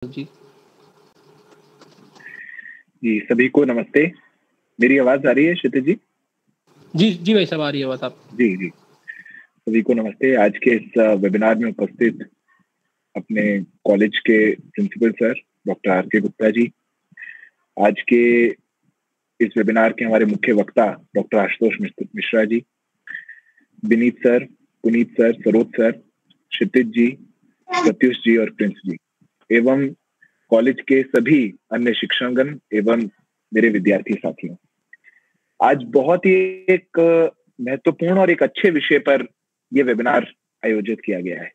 जी। जी, सभी को नमस्ते। मेरी आवाज़ आ रही है क्षितिज जी? जी भाई साहब, आ रही है आवाज़ आप। जी। सभी को नमस्ते। आज के इस वेबिनार में उपस्थित अपने कॉलेज के principal sir doctor R K Gupta ji, आज के इस वेबिनार के हमारे मुख्य वक्ता doctor Ashutosh Mishra ji, Vineet sir, Puneet sir, Saroj sir, Kshitij ji, Pratyush ji और प्रिंस जी एवं कॉलेज के सभी अन्य शिक्षकगण एवं मेरे विद्यार्थी साथियों। आज बहुत ही एक महत्वपूर्ण और एक अच्छे विषय पर यह वेबिनार आयोजित किया गया है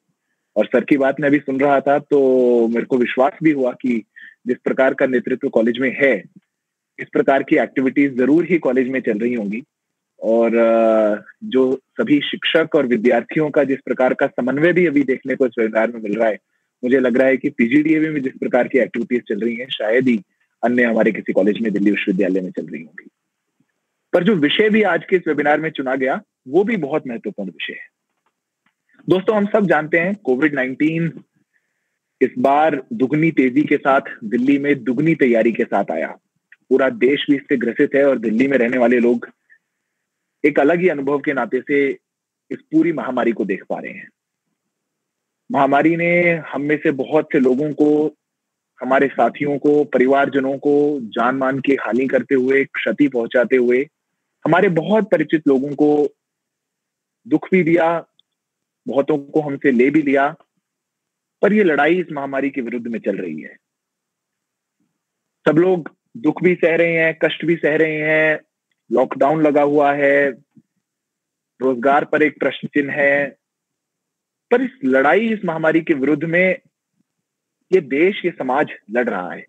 और सर की बात मैं अभी सुन रहा था तो मेरे को विश्वास भी हुआ कि जिस प्रकार का नेतृत्व कॉलेज में है, इस प्रकार की एक्टिविटीज जरूर ही कॉलेज में चल रही होंगी और जो सभी शिक्षक और विद्यार्थियों का जिस प्रकार का समन्वय भी अभी देखने को इस वेबिनार में मिल रहा है, मुझे लग रहा है कि पीजीडीएवी में जिस प्रकार की एक्टिविटीज चल रही हैं शायद ही अन्य हमारे किसी कॉलेज में, दिल्ली विश्वविद्यालय में चल रही होंगी। पर जो विषय भी आज के इस वेबिनार में चुना गया वो भी बहुत महत्वपूर्ण विषय है। दोस्तों, हम सब जानते हैं कोविड-19 इस बार दुगनी तेजी के साथ दिल्ली में दुगनी तैयारी के साथ आया। पूरा देश भी इससे ग्रसित है और दिल्ली में रहने वाले लोग एक अलग ही अनुभव के नाते से इस पूरी महामारी को देख पा रहे हैं। महामारी ने हम में से बहुत से लोगों को, हमारे साथियों को, परिवारजनों को जान मान की हानि करते हुए, क्षति पहुंचाते हुए हमारे बहुत परिचित लोगों को दुख भी दिया, बहुतों को हमसे ले भी लिया। पर ये लड़ाई इस महामारी के विरुद्ध में चल रही है। सब लोग दुख भी सह रहे हैं, कष्ट भी सह रहे हैं, लॉकडाउन लगा हुआ है, रोजगार पर एक प्रश्न चिन्ह है। पर इस लड़ाई, इस महामारी के विरुद्ध में ये देश, ये समाज लड़ रहा है।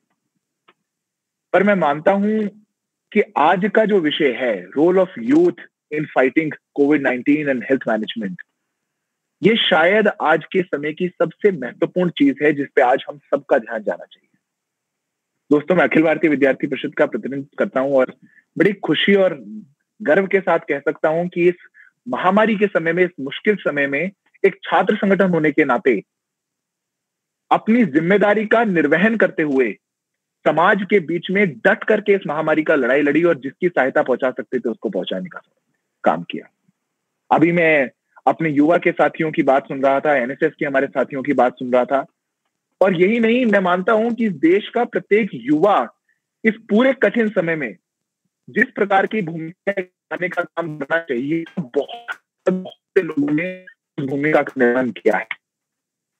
पर मैं मानता हूं कि आज का जो विषय है, role of youth in fighting कोविड-19 एंड हेल्थ मैनेजमेंट, ये शायद आज के समय की सबसे महत्वपूर्ण चीज है जिस पे आज हम सबका ध्यान जाना चाहिए। दोस्तों, मैं अखिल भारतीय विद्यार्थी परिषद का प्रतिनिधित्व करता हूं और बड़ी खुशी और गर्व के साथ कह सकता हूं कि इस महामारी के समय में, इस मुश्किल समय में एक छात्र संगठन होने के नाते अपनी जिम्मेदारी का निर्वहन करते हुए समाज के बीच में डट करके इस महामारी का लड़ाई लड़ी और जिसकी सहायता पहुंचा सकते थे उसको पहुंचाने का काम किया। अभी मैं अपने युवा के साथियों की बात सुन रहा था, एनएसएस के हमारे साथियों की बात सुन रहा था और यही नहीं, मैं मानता हूं कि देश का प्रत्येक युवा इस पूरे कठिन समय में जिस प्रकार की भूमिका निभाने का काम करना चाहिए, बहुत से लोगों ने उस भूमिका का निर्वहन किया है।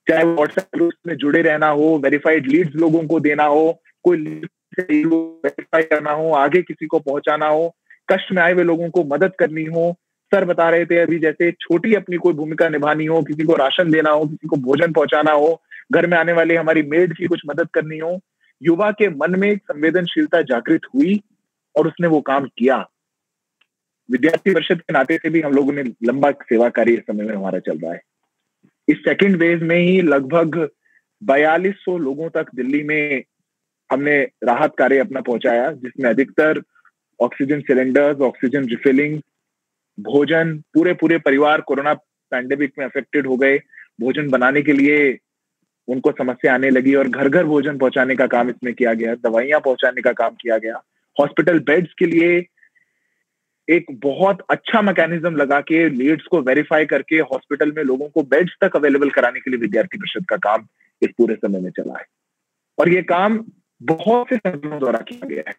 चाहे वो व्हाट्सएप ग्रुप में जुड़े रहना हो, वेरीफाइड लीड्स लोगों को देना हो, कोई वेरीफाई करना हो, आगे किसी को पहुंचाना हो, कष्ट में आए हुए लोगों को मदद करनी हो। सर बता रहे थे अभी, जैसे छोटी अपनी कोई भूमिका निभानी हो, किसी को राशन देना हो, किसी को भोजन पहुंचाना हो, घर में आने वाले हमारी मेड की कुछ मदद करनी हो, युवा के मन में एक संवेदनशीलता जागृत हुई और उसने वो काम किया। विद्यार्थी परिषद के नाते से भी हम लोगों ने लंबा सेवा कार्य इस समय में हमारा चल रहा है। इस सेकेंड वेव में ही लगभग 4200 लोगों तक दिल्ली में हमने राहत कार्य अपना पहुंचाया, जिसमें अधिकतर ऑक्सीजन सिलेंडर्स, ऑक्सीजन रिफिलिंग, भोजन, पूरे परिवार कोरोना पैंडेमिक में अफेक्टेड हो गए, भोजन बनाने के लिए उनको समस्या आने लगी और घर घर भोजन पहुंचाने का काम इसमें किया गया, दवाइयां पहुंचाने का काम किया गया। हॉस्पिटल बेड्स के लिए एक बहुत अच्छा मैकेनिज्म लगा के लीड्स को वेरीफाई करके हॉस्पिटल में लोगों को बेड्स तक अवेलेबल कराने के लिए विद्यार्थी परिषद का काम इस पूरे समय में चला है और ये काम बहुत से संगठनों द्वारा किया गया है।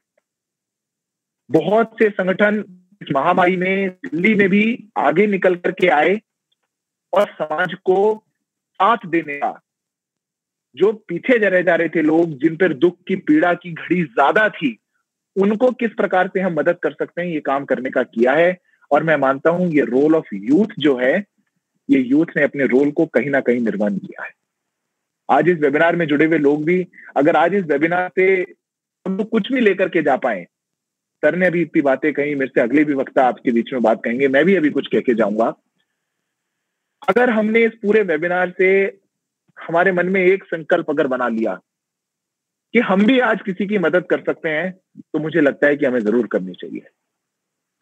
बहुत से संगठन इस महामारी में दिल्ली में भी आगे निकल करके आए और समाज को साथ देने का, जो पीछे रह जा रहे थे लोग, जिन पर दुख की पीड़ा की घड़ी ज्यादा थी, उनको किस प्रकार से हम मदद कर सकते हैं, ये काम करने का किया है। और मैं मानता हूं ये रोल ऑफ यूथ जो है, ये यूथ ने अपने रोल को कहीं ना कहीं निर्वहन किया है। आज इस वेबिनार में जुड़े हुए लोग भी, अगर आज इस वेबिनार से हम लोग कुछ भी लेकर के जा पाए, सर ने अभी इतनी बातें कही, मेरे से अगले भी वक्ता आपके बीच में बात कहेंगे, मैं भी अभी कुछ कह के जाऊंगा। अगर हमने इस पूरे वेबिनार से हमारे मन में एक संकल्प अगर बना लिया कि हम भी आज किसी की मदद कर सकते हैं, तो मुझे लगता है कि हमें जरूर करनी चाहिए।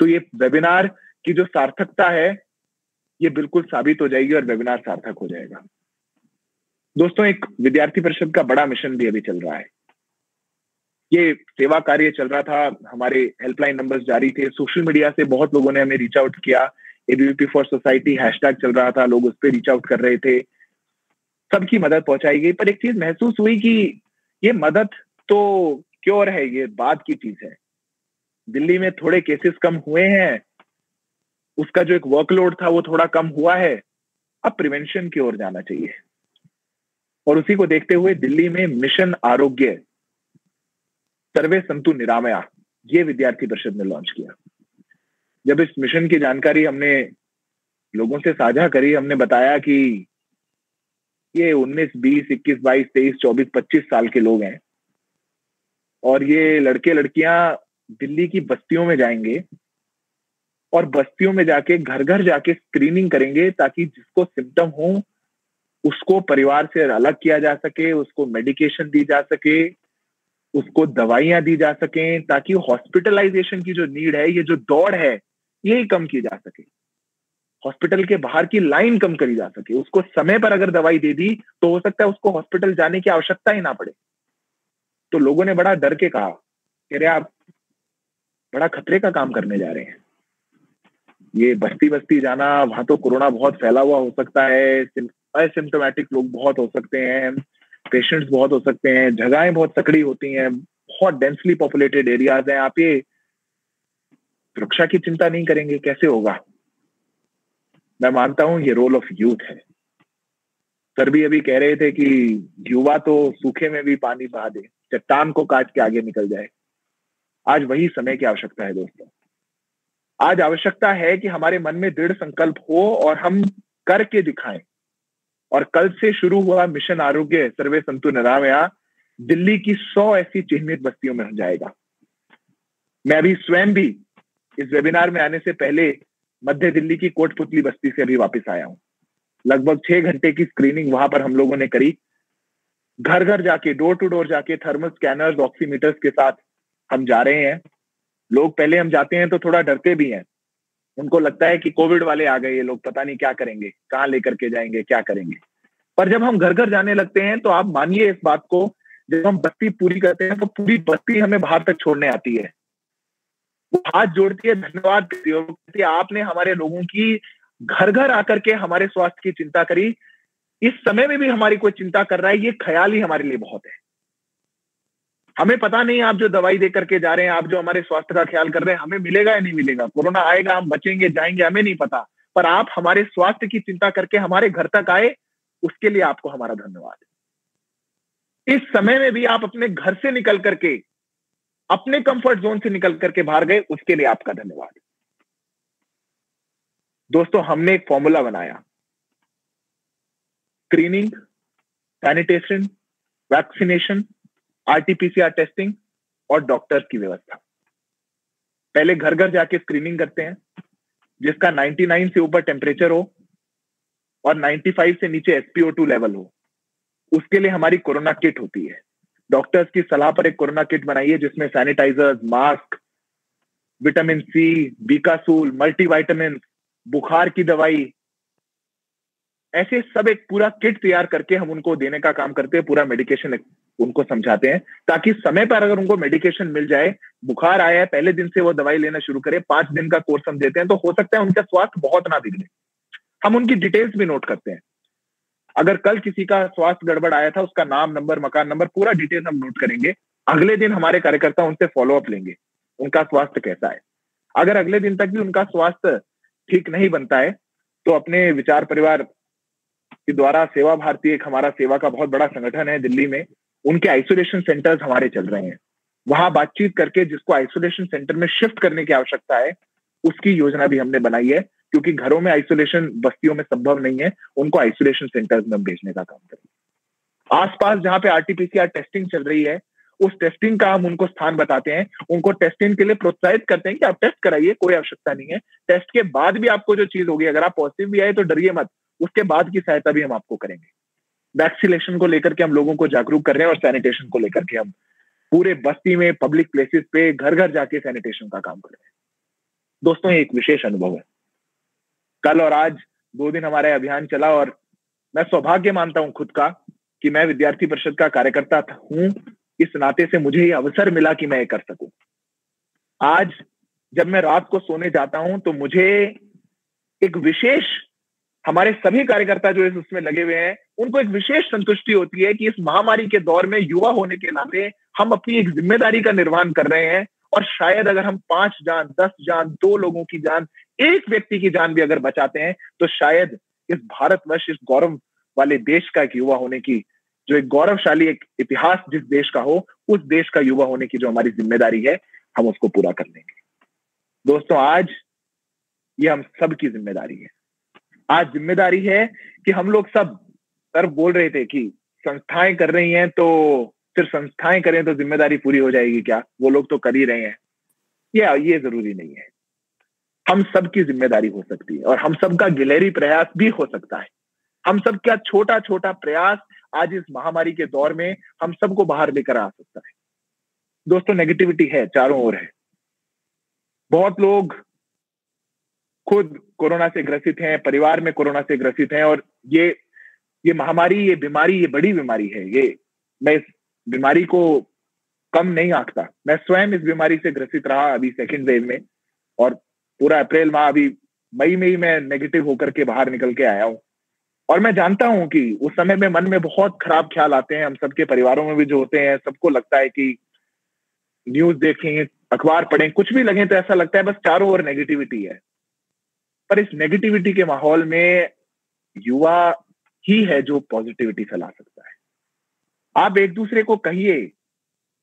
तो ये वेबिनार की जो सार्थकता है, ये बिल्कुल साबित हो जाएगी और वेबिनार सार्थक हो जाएगा। दोस्तों, एक विद्यार्थी परिषद का बड़ा मिशन भी अभी चल रहा है। ये सेवा कार्य चल रहा था, हमारे हेल्पलाइन नंबर्स जारी थे, सोशल मीडिया से बहुत लोगों ने हमें रीच आउट किया, एबीवीपी फॉर सोसाइटी हैशटैग चल रहा था, लोग उस पर रीच आउट कर रहे थे, सबकी मदद पहुंचाई गई। पर एक चीज महसूस हुई कि ये मदद तो क्योर है, ये बाद की चीज है। दिल्ली में थोड़े केसेस कम हुए हैं, उसका जो एक वर्कलोड था वो थोड़ा कम हुआ है, अब प्रिवेंशन की ओर जाना चाहिए। और उसी को देखते हुए दिल्ली में मिशन आरोग्य सर्वे संतु निरामया ये विद्यार्थी परिषद ने लॉन्च किया। जब इस मिशन की जानकारी हमने लोगों से साझा करी, हमने बताया कि ये 19, 20, 21, 22, 23, 24, 25 साल के लोग हैं और ये लड़के लड़कियां दिल्ली की बस्तियों में जाएंगे और बस्तियों में जाके घर घर जाके स्क्रीनिंग करेंगे, ताकि जिसको सिम्टम हो उसको परिवार से अलग किया जा सके, उसको मेडिकेशन दी जा सके, उसको दवाइयां दी जा सकें, ताकि हॉस्पिटलाइजेशन की जो नीड है, ये जो दौड़ है, ये कम की जा सके, हॉस्पिटल के बाहर की लाइन कम करी जा सके। उसको समय पर अगर दवाई दे दी तो हो सकता है उसको हॉस्पिटल जाने की आवश्यकता ही ना पड़े। तो लोगों ने बड़ा डर के कहा कि अरे आप बड़ा खतरे का काम करने जा रहे हैं, ये बस्ती बस्ती जाना, वहां तो कोरोना बहुत फैला हुआ हो सकता है, असिम्टोमेटिक लोग बहुत हो सकते हैं, पेशेंट्स बहुत हो सकते हैं, जगहें बहुत सकड़ी होती हैं, बहुत डेंसली पॉपुलेटेड एरियाज हैं, आप ये सुरक्षा की चिंता नहीं करेंगे, कैसे होगा। मैं मानता हूं ये रोल ऑफ यूथ है। सर भी अभी कह रहे थे कि युवा तो सूखे में भी पानी बहा दे, चट्टान को काट के आगे निकल जाए। आज वही समय की आवश्यकता है दोस्तों। आज आवश्यकता है कि हमारे मन में दृढ़ संकल्प हो और हम करके दिखाएं। और कल से शुरू हुआ मिशन आरोग्य सर्वे संतु निरामया दिल्ली की 100 ऐसी चिन्हित बस्तियों में हो जाएगा। मैं अभी स्वयं भी इस वेबिनार में आने से पहले मध्य दिल्ली की कोटपुतली बस्ती से अभी वापस आया हूं। लगभग 6 घंटे की स्क्रीनिंग वहां पर हम लोगों ने करी। घर घर जाके, डोर टू डोर जाके, थर्मल स्कैनर्स, ऑक्सीमीटर्स के साथ हम जा रहे हैं। लोग पहले हम जाते हैं तो थोड़ा डरते भी हैं, उनको लगता है कि कोविड वाले आ गए, ये लोग पता नहीं क्या करेंगे, कहाँ लेकर के जाएंगे, क्या करेंगे। पर जब हम घर घर जाने लगते हैं तो आप मानिए इस बात को, जब हम बस्ती पूरी करते हैं तो पूरी बस्ती हमें बाहर तक छोड़ने आती है, वो हाथ जोड़ती है, धन्यवाद करती है, कहती है आपने हमारे लोगों की घर घर आकर के हमारे स्वास्थ्य की चिंता करी। इस समय में भी हमारी कोई चिंता कर रहा है, ये ख्याल ही हमारे लिए बहुत है। हमें पता नहीं आप जो दवाई दे करके जा रहे हैं, आप जो हमारे स्वास्थ्य का ख्याल कर रहे हैं, हमें मिलेगा या नहीं मिलेगा, कोरोना आएगा, हम बचेंगे जाएंगे, हमें नहीं पता, पर आप हमारे स्वास्थ्य की चिंता करके हमारे घर तक आए, उसके लिए आपको हमारा धन्यवाद। इस समय में भी आप अपने घर से निकल करके, अपने कंफर्ट जोन से निकल करके बाहर गए, उसके लिए आपका धन्यवाद। दोस्तों, हमने एक फॉर्मूला बनाया, screening, sanitation, vaccination, RTPCR testing और डॉक्टर्स की व्यवस्था। पहले घर घर जाके स्क्रीनिंग करते हैं, जिसका 99 से ऊपर टेम्परेचर हो और 95 से नीचे SpO2 लेवल हो, उसके लिए हमारी कोरोना किट होती है। डॉक्टर्स की सलाह पर एक कोरोना किट बनाइए, जिसमें sanitizers, mask, vitamin C, Becosules, multivitamin, बुखार की दवाई, ऐसे सब एक पूरा किट तैयार करके हम उनको देने का काम करते हैं। पूरा मेडिकेशन उनको समझाते हैं, ताकि समय पर अगर उनको मेडिकेशन मिल जाए, बुखार आया है, पहले दिन से वो दवाई लेना शुरू करें, 5 दिन का कोर्स हम देते हैं, तो हो सकता है उनका स्वास्थ्य बहुत ना बिगड़े। हम उनकी डिटेल्स भी नोट करते हैं। अगर कल किसी का स्वास्थ्य गड़बड़ आया था, उसका नाम, नंबर, मकान नंबर, पूरा डिटेल हम नोट करेंगे। अगले दिन हमारे कार्यकर्ता उनसे फॉलोअप लेंगे, उनका स्वास्थ्य कैसा है। अगर अगले दिन तक भी उनका स्वास्थ्य ठीक नहीं बनता है, तो अपने विचार परिवार के द्वारा सेवा भारती, एक हमारा सेवा का बहुत बड़ा संगठन है दिल्ली में, उनके आइसोलेशन सेंटर्स हमारे चल रहे हैं। वहां बातचीत करके जिसको आइसोलेशन सेंटर में शिफ्ट करने की आवश्यकता है, उसकी योजना भी हमने बनाई है, क्योंकि घरों में आइसोलेशन बस्तियों में संभव नहीं है, उनको आइसोलेशन सेंटर्स में भेजने का काम करेंगे। आसपास जहां पे आरटीपीसीआर टेस्टिंग चल रही है, उस टेस्टिंग का हम उनको स्थान बताते हैं, उनको टेस्टिंग के लिए प्रोत्साहित करते हैं कि आप टेस्ट कराइए, कोई आवश्यकता नहीं है। टेस्ट के बाद भी आपको जो चीज होगी, अगर आप पॉजिटिव भी आए तो डरिए मत, उसके बाद की सहायता भी हम आपको करेंगे। वैक्सीनेशन को लेकर के हम लोगों को जागरूक कर रहे हैं और सैनिटेशन को लेकर के हम पूरे बस्ती में, पब्लिक प्लेसेस पे घर घर जाके सैनिटेशन का काम कर रहे हैं। दोस्तों, ये एक विशेष अनुभव है। कल और आज 2 दिन हमारा अभियान चला और मैं सौभाग्य मानता हूं खुद का कि मैं विद्यार्थी परिषद का कार्यकर्ता हूं, इस नाते से मुझे ये अवसर मिला कि मैं ये कर सकूं। आज जब मैं रात को सोने जाता हूं तो मुझे एक विशेष, हमारे सभी कार्यकर्ता जो उसमें लगे हुए हैं, उनको एक विशेष संतुष्टि होती है कि इस महामारी के दौर में युवा होने के नाते हम अपनी एक जिम्मेदारी का निर्वहन कर रहे हैं। और शायद अगर हम 5 जान, 10 जान, 2 लोगों की जान, एक व्यक्ति की जान भी अगर बचाते हैं, तो शायद इस भारतवर्ष, इस गौरव वाले देश का एक युवा होने की, जो एक गौरवशाली एक इतिहास जिस देश का हो, उस देश का युवा होने की जो हमारी जिम्मेदारी है, हम उसको पूरा कर लेंगे। दोस्तों, आज ये हम सब की जिम्मेदारी है। आज जिम्मेदारी है कि हम लोग सब, सर बोल रहे थे कि संस्थाएं कर रही हैं तो सिर्फ संस्थाएं करें तो जिम्मेदारी पूरी हो जाएगी क्या? वो लोग तो कर ही रहे हैं। ये जरूरी नहीं है। हम सब की जिम्मेदारी हो सकती है और हम सबका गिलहरी प्रयास भी हो सकता है। हम सबका छोटा छोटा प्रयास आज इस महामारी के दौर में हम सबको बाहर लेकर आ सकता है। दोस्तों, नेगेटिविटी है, चारों ओर है। बहुत लोग खुद कोरोना से ग्रसित हैं, परिवार में कोरोना से ग्रसित हैं, और ये महामारी, ये बीमारी, ये बड़ी बीमारी है। मैं इस बीमारी को कम नहीं आंकता। मैं स्वयं इस बीमारी से ग्रसित रहा अभी सेकेंड वेव में, और पूरा अप्रैल माह, अभी मई में ही मैं नेगेटिव होकर के बाहर निकल के आया हूं। और मैं जानता हूं कि उस समय में मन में बहुत खराब ख्याल आते हैं। हम सबके परिवारों में भी जो होते हैं, सबको लगता है कि न्यूज देखें, अखबार पढ़ें, कुछ भी लगे तो ऐसा लगता है बस चारों ओर नेगेटिविटी है। पर इस नेगेटिविटी के माहौल में युवा ही है जो पॉजिटिविटी फैला सकता है। आप एक दूसरे को कहिए,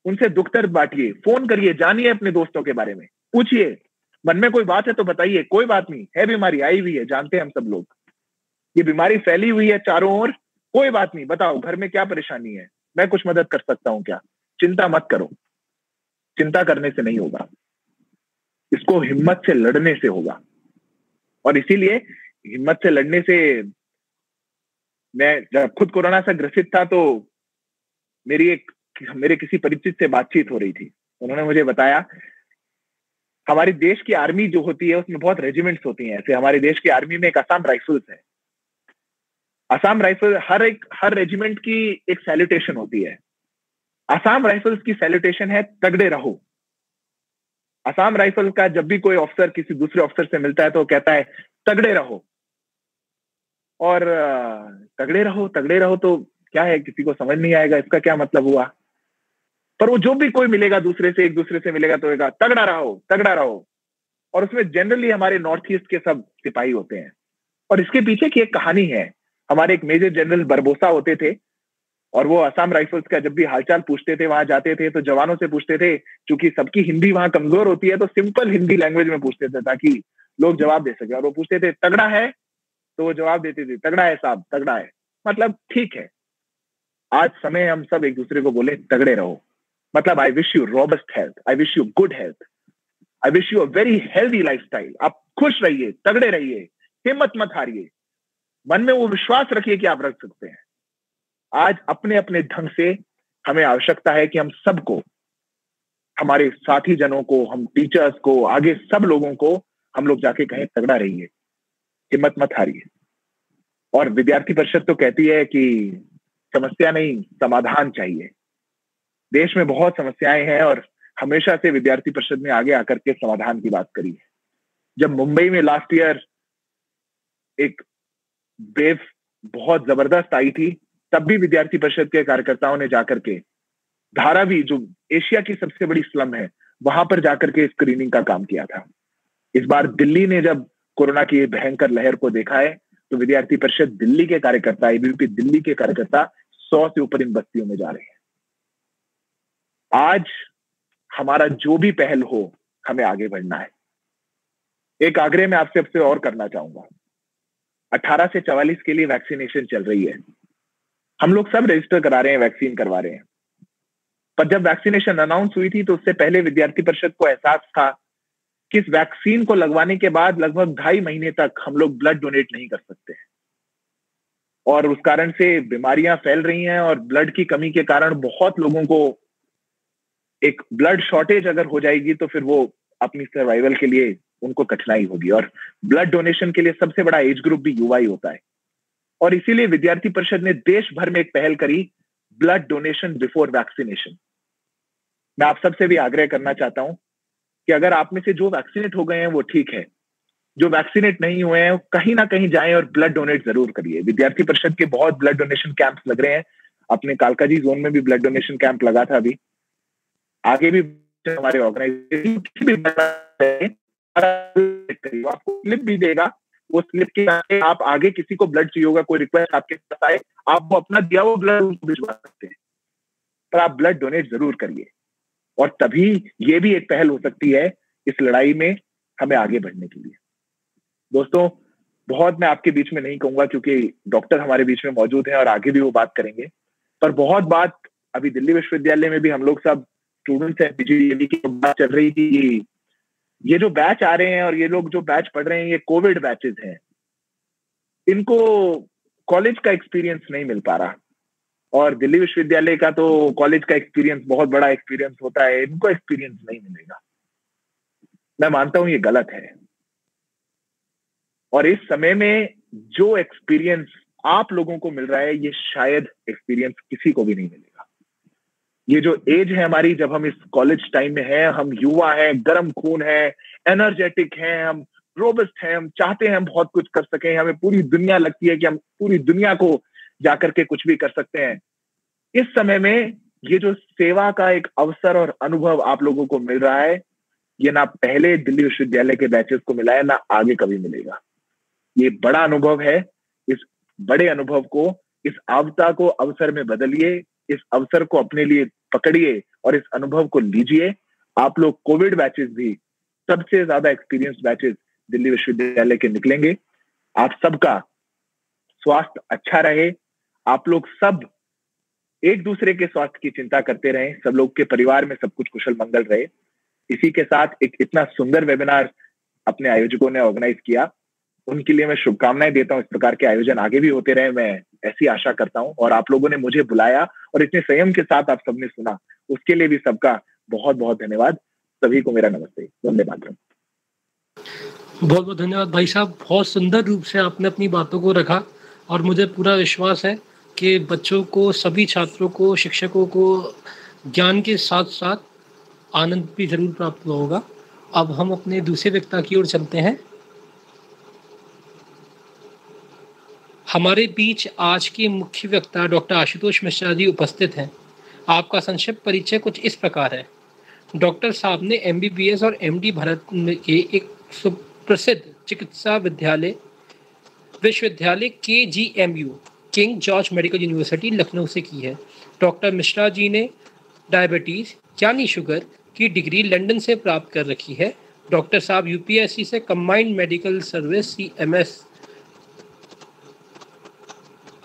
उनसे दुख दर्द बांटिए, फोन करिए, जानिए अपने दोस्तों के बारे में, पूछिए, मन में कोई बात है तो बताइए, कोई बात नहीं है, बीमारी आई हुई है, जानते हैं हम सब लोग, ये बीमारी फैली हुई है चारों ओर, कोई बात नहीं, बताओ घर में क्या परेशानी है, मैं कुछ मदद कर सकता हूं क्या? चिंता मत करो। चिंता करने से नहीं होगा, इसको हिम्मत से लड़ने से होगा। और इसीलिए हिम्मत से लड़ने से, मैं जब खुद कोरोना से ग्रसित था तो मेरे किसी परिचित से बातचीत हो रही थी। उन्होंने मुझे बताया, हमारे देश की आर्मी जो होती है उसमें बहुत रेजिमेंट्स होती हैं। ऐसे हमारे देश की आर्मी में एक असम राइफल्स है। असम राइफल, हर रेजिमेंट की एक सैल्यूटेशन होती है। असम राइफल्स की सैल्यूटेशन है तगड़े रहो। असम राइफल का जब भी कोई ऑफिसर किसी दूसरे ऑफिसर से मिलता है तो कहता है तगड़े रहो। और तगड़े रहो तो क्या है, किसी को समझ नहीं आएगा इसका क्या मतलब हुआ। पर वो जो भी कोई मिलेगा एक दूसरे से मिलेगा तो कहेगा तगड़ा रहो। और उसमें जनरली हमारे नॉर्थ ईस्ट के सब सिपाही होते हैं। और इसके पीछे की एक कहानी है। हमारे एक मेजर जनरल बरबोसा होते थे, और वो असम राइफल्स का जब भी हालचाल पूछते थे, वहां जाते थे तो जवानों से पूछते थे, क्योंकि सबकी हिंदी वहां कमजोर होती है तो सिंपल हिंदी लैंग्वेज में पूछते थे ताकि लोग जवाब दे सके। और वो पूछते थे तगड़ा है, तो वो जवाब देते थे तगड़ा है साहब, तगड़ा है, मतलब ठीक है। आज समय हम सब एक दूसरे को बोले तगड़े रहो, मतलब I wish you robust health, I wish you good health, I wish you a very healthy lifestyle. आप खुश रहिए, तगड़े रहिए, हिम्मत मत हारिए, मन में वो विश्वास रखिए कि आप रख सकते हैं। आज अपने अपने ढंग से हमें आवश्यकता है कि हम सबको, हमारे साथी जनों को, हम टीचर्स को, आगे सब लोगों को हम लोग जाके कहें तगड़ा रहिए, हिम्मत मत हारिए। और विद्यार्थी परिषद तो कहती है कि समस्या नहीं, समाधान चाहिए। देश में बहुत समस्याएं हैं और हमेशा से विद्यार्थी परिषद ने आगे आकर के समाधान की बात करी है। जब मुंबई में लास्ट ईयर एक वेव बहुत जबरदस्त आई थी, तब भी विद्यार्थी परिषद के कार्यकर्ताओं ने जाकर के धारावी, जो एशिया की सबसे बड़ी स्लम है, वहां पर जाकर के स्क्रीनिंग का काम किया था। इस बार दिल्ली ने जब कोरोना की भयंकर लहर को देखा है तो विद्यार्थी परिषद दिल्ली के कार्यकर्ता, एबीवीपी दिल्ली के कार्यकर्ता 100 से ऊपर इन बस्तियों में जा रहे हैं। आज हमारा जो भी पहल हो, हमें आगे बढ़ना है। एक आग्रह मैं आपसे और करना चाहूंगा। 18 से 44 के लिए वैक्सीनेशन चल रही है। हम लोग सब रजिस्टर करा रहे हैं, वैक्सीन करवा रहे हैं। पर जब वैक्सीनेशन अनाउंस हुई थी तो उससे पहले विद्यार्थी परिषद को एहसास था कि इस वैक्सीन को लगवाने के बाद लगभग 2.5 महीने तक हम लोग ब्लड डोनेट नहीं कर सकते हैं, और उस कारण से बीमारियां फैल रही हैं। और ब्लड की कमी के कारण बहुत लोगों को एक ब्लड शॉर्टेज अगर हो जाएगी तो फिर वो अपनी सर्वाइवल के लिए उनको कठिनाई होगी। और ब्लड डोनेशन के लिए सबसे बड़ा एज ग्रुप भी युवा ही होता है। और इसीलिए विद्यार्थी परिषद ने देश भर में एक पहल करी, ब्लड डोनेशन बिफोर वैक्सीनेशन। मैं आप सबसे भी आग्रह करना चाहता हूं कि अगर आप में से जो वैक्सीनेट हो गए हैं वो ठीक है, जो वैक्सीनेट नहीं हुए हैं कहीं ना कहीं जाएं और ब्लड डोनेट जरूर करिए। विद्यार्थी परिषद के बहुत ब्लड डोनेशन कैंप्स लग रहे हैं, अपने कालकाजी जोन में भी ब्लड डोनेशन कैंप लगा था अभी, आगे भी हमारे ऑर्गेनाइजेशन आपको स्लिप भी देगा, वो स्लिप के आगे आप आगे किसी को ब्लड चाहिए होगा, कोई रिक्वेस्ट आपके पास आए, आप वो अपना दिया वो ब्लड उनको भिजवा सकते हैं, पर आप ब्लड डोनेट जरूर करिए। और तभी ये भी एक पहल हो सकती है इस लड़ाई में हमें आगे बढ़ने के लिए। दोस्तों, बहुत मैं आपके बीच में नहीं कहूंगा क्योंकि डॉक्टर हमारे बीच में मौजूद हैं और आगे भी वो बात करेंगे, पर बहुत बात अभी दिल्ली विश्वविद्यालय में भी हम लोग सब स्टूडेंट्स हैं, पीजीडीएवी की बात चल रही थी। ये जो बैच आ रहे हैं और ये लोग जो बैच पढ़ रहे हैं, ये कोविड बैचेस हैं, इनको कॉलेज का एक्सपीरियंस नहीं मिल पा रहा, और दिल्ली विश्वविद्यालय का तो कॉलेज का एक्सपीरियंस बहुत बड़ा एक्सपीरियंस होता है, इनको एक्सपीरियंस नहीं मिलेगा। मैं मानता हूं ये गलत है, और इस समय में जो एक्सपीरियंस आप लोगों को मिल रहा है, ये शायद एक्सपीरियंस किसी को भी नहीं मिलेगा। ये जो एज है हमारी, जब हम इस कॉलेज टाइम में हैं, हम युवा हैं, गर्म खून है, एनर्जेटिक हैं, हम रोबस्ट हैं, हम चाहते हैं हम बहुत कुछ कर सकें, हमें पूरी दुनिया लगती है कि हम पूरी दुनिया को जाकर के कुछ भी कर सकते हैं। इस समय में ये जो सेवा का एक अवसर और अनुभव आप लोगों को मिल रहा है, ये ना पहले दिल्ली विश्वविद्यालय के बैचेस को मिला है, ना आगे कभी मिलेगा। ये बड़ा अनुभव है। इस बड़े अनुभव को, इस आवता को अवसर में बदलिए, इस अवसर को अपने लिए पकड़िए और इस अनुभव को लीजिए। आप लोग कोविड बैचेस भी सबसे ज्यादा एक्सपीरियंस बैचेस दिल्ली विश्वविद्यालय के निकलेंगे। आप सबका स्वास्थ्य अच्छा रहे, आप लोग सब एक दूसरे के स्वास्थ्य की चिंता करते रहें, सब लोग के परिवार में सब कुछ कुशल मंगल रहे। इसी के साथ एक इतना सुंदर वेबिनार अपने आयोजकों ने ऑर्गेनाइज किया, उनके लिए मैं शुभकामनाएं देता हूं। इस प्रकार के आयोजन आगे भी होते रहे, मैं ऐसी आशा करता हूं। और आप लोगों ने मुझे बुलाया और इतने संयम के साथ आप सबने सुना, उसके लिए भी सबका बहुत बहुत धन्यवाद। सभी को मेरा नमस्ते, वंदे मातरम। बहुत बहुत धन्यवाद भाई साहब, बहुत सुंदर रूप से आपने अपनी बातों को रखा, और मुझे पूरा विश्वास है कि बच्चों को, सभी छात्रों को, शिक्षकों को ज्ञान के साथ साथ आनंद भी जरूर प्राप्त हुआ होगा। अब हम अपने दूसरे वक्ता की ओर चलते हैं। हमारे बीच आज के मुख्य वक्ता डॉक्टर आशुतोष मिश्रा जी उपस्थित हैं। आपका संक्षिप्त परिचय कुछ इस प्रकार है। डॉक्टर साहब ने एमबीबीएस और एमडी भारत के एक सुप्रसिद्ध चिकित्सा विश्वविद्यालय KGMU, king George medical university Lucknow से की है। डॉक्टर मिश्रा जी ने डायबिटीज़ यानी शुगर की डिग्री लंदन से प्राप्त कर रखी है। डॉक्टर साहब यूपीएससी से कंबाइंड मेडिकल सर्विस CMS,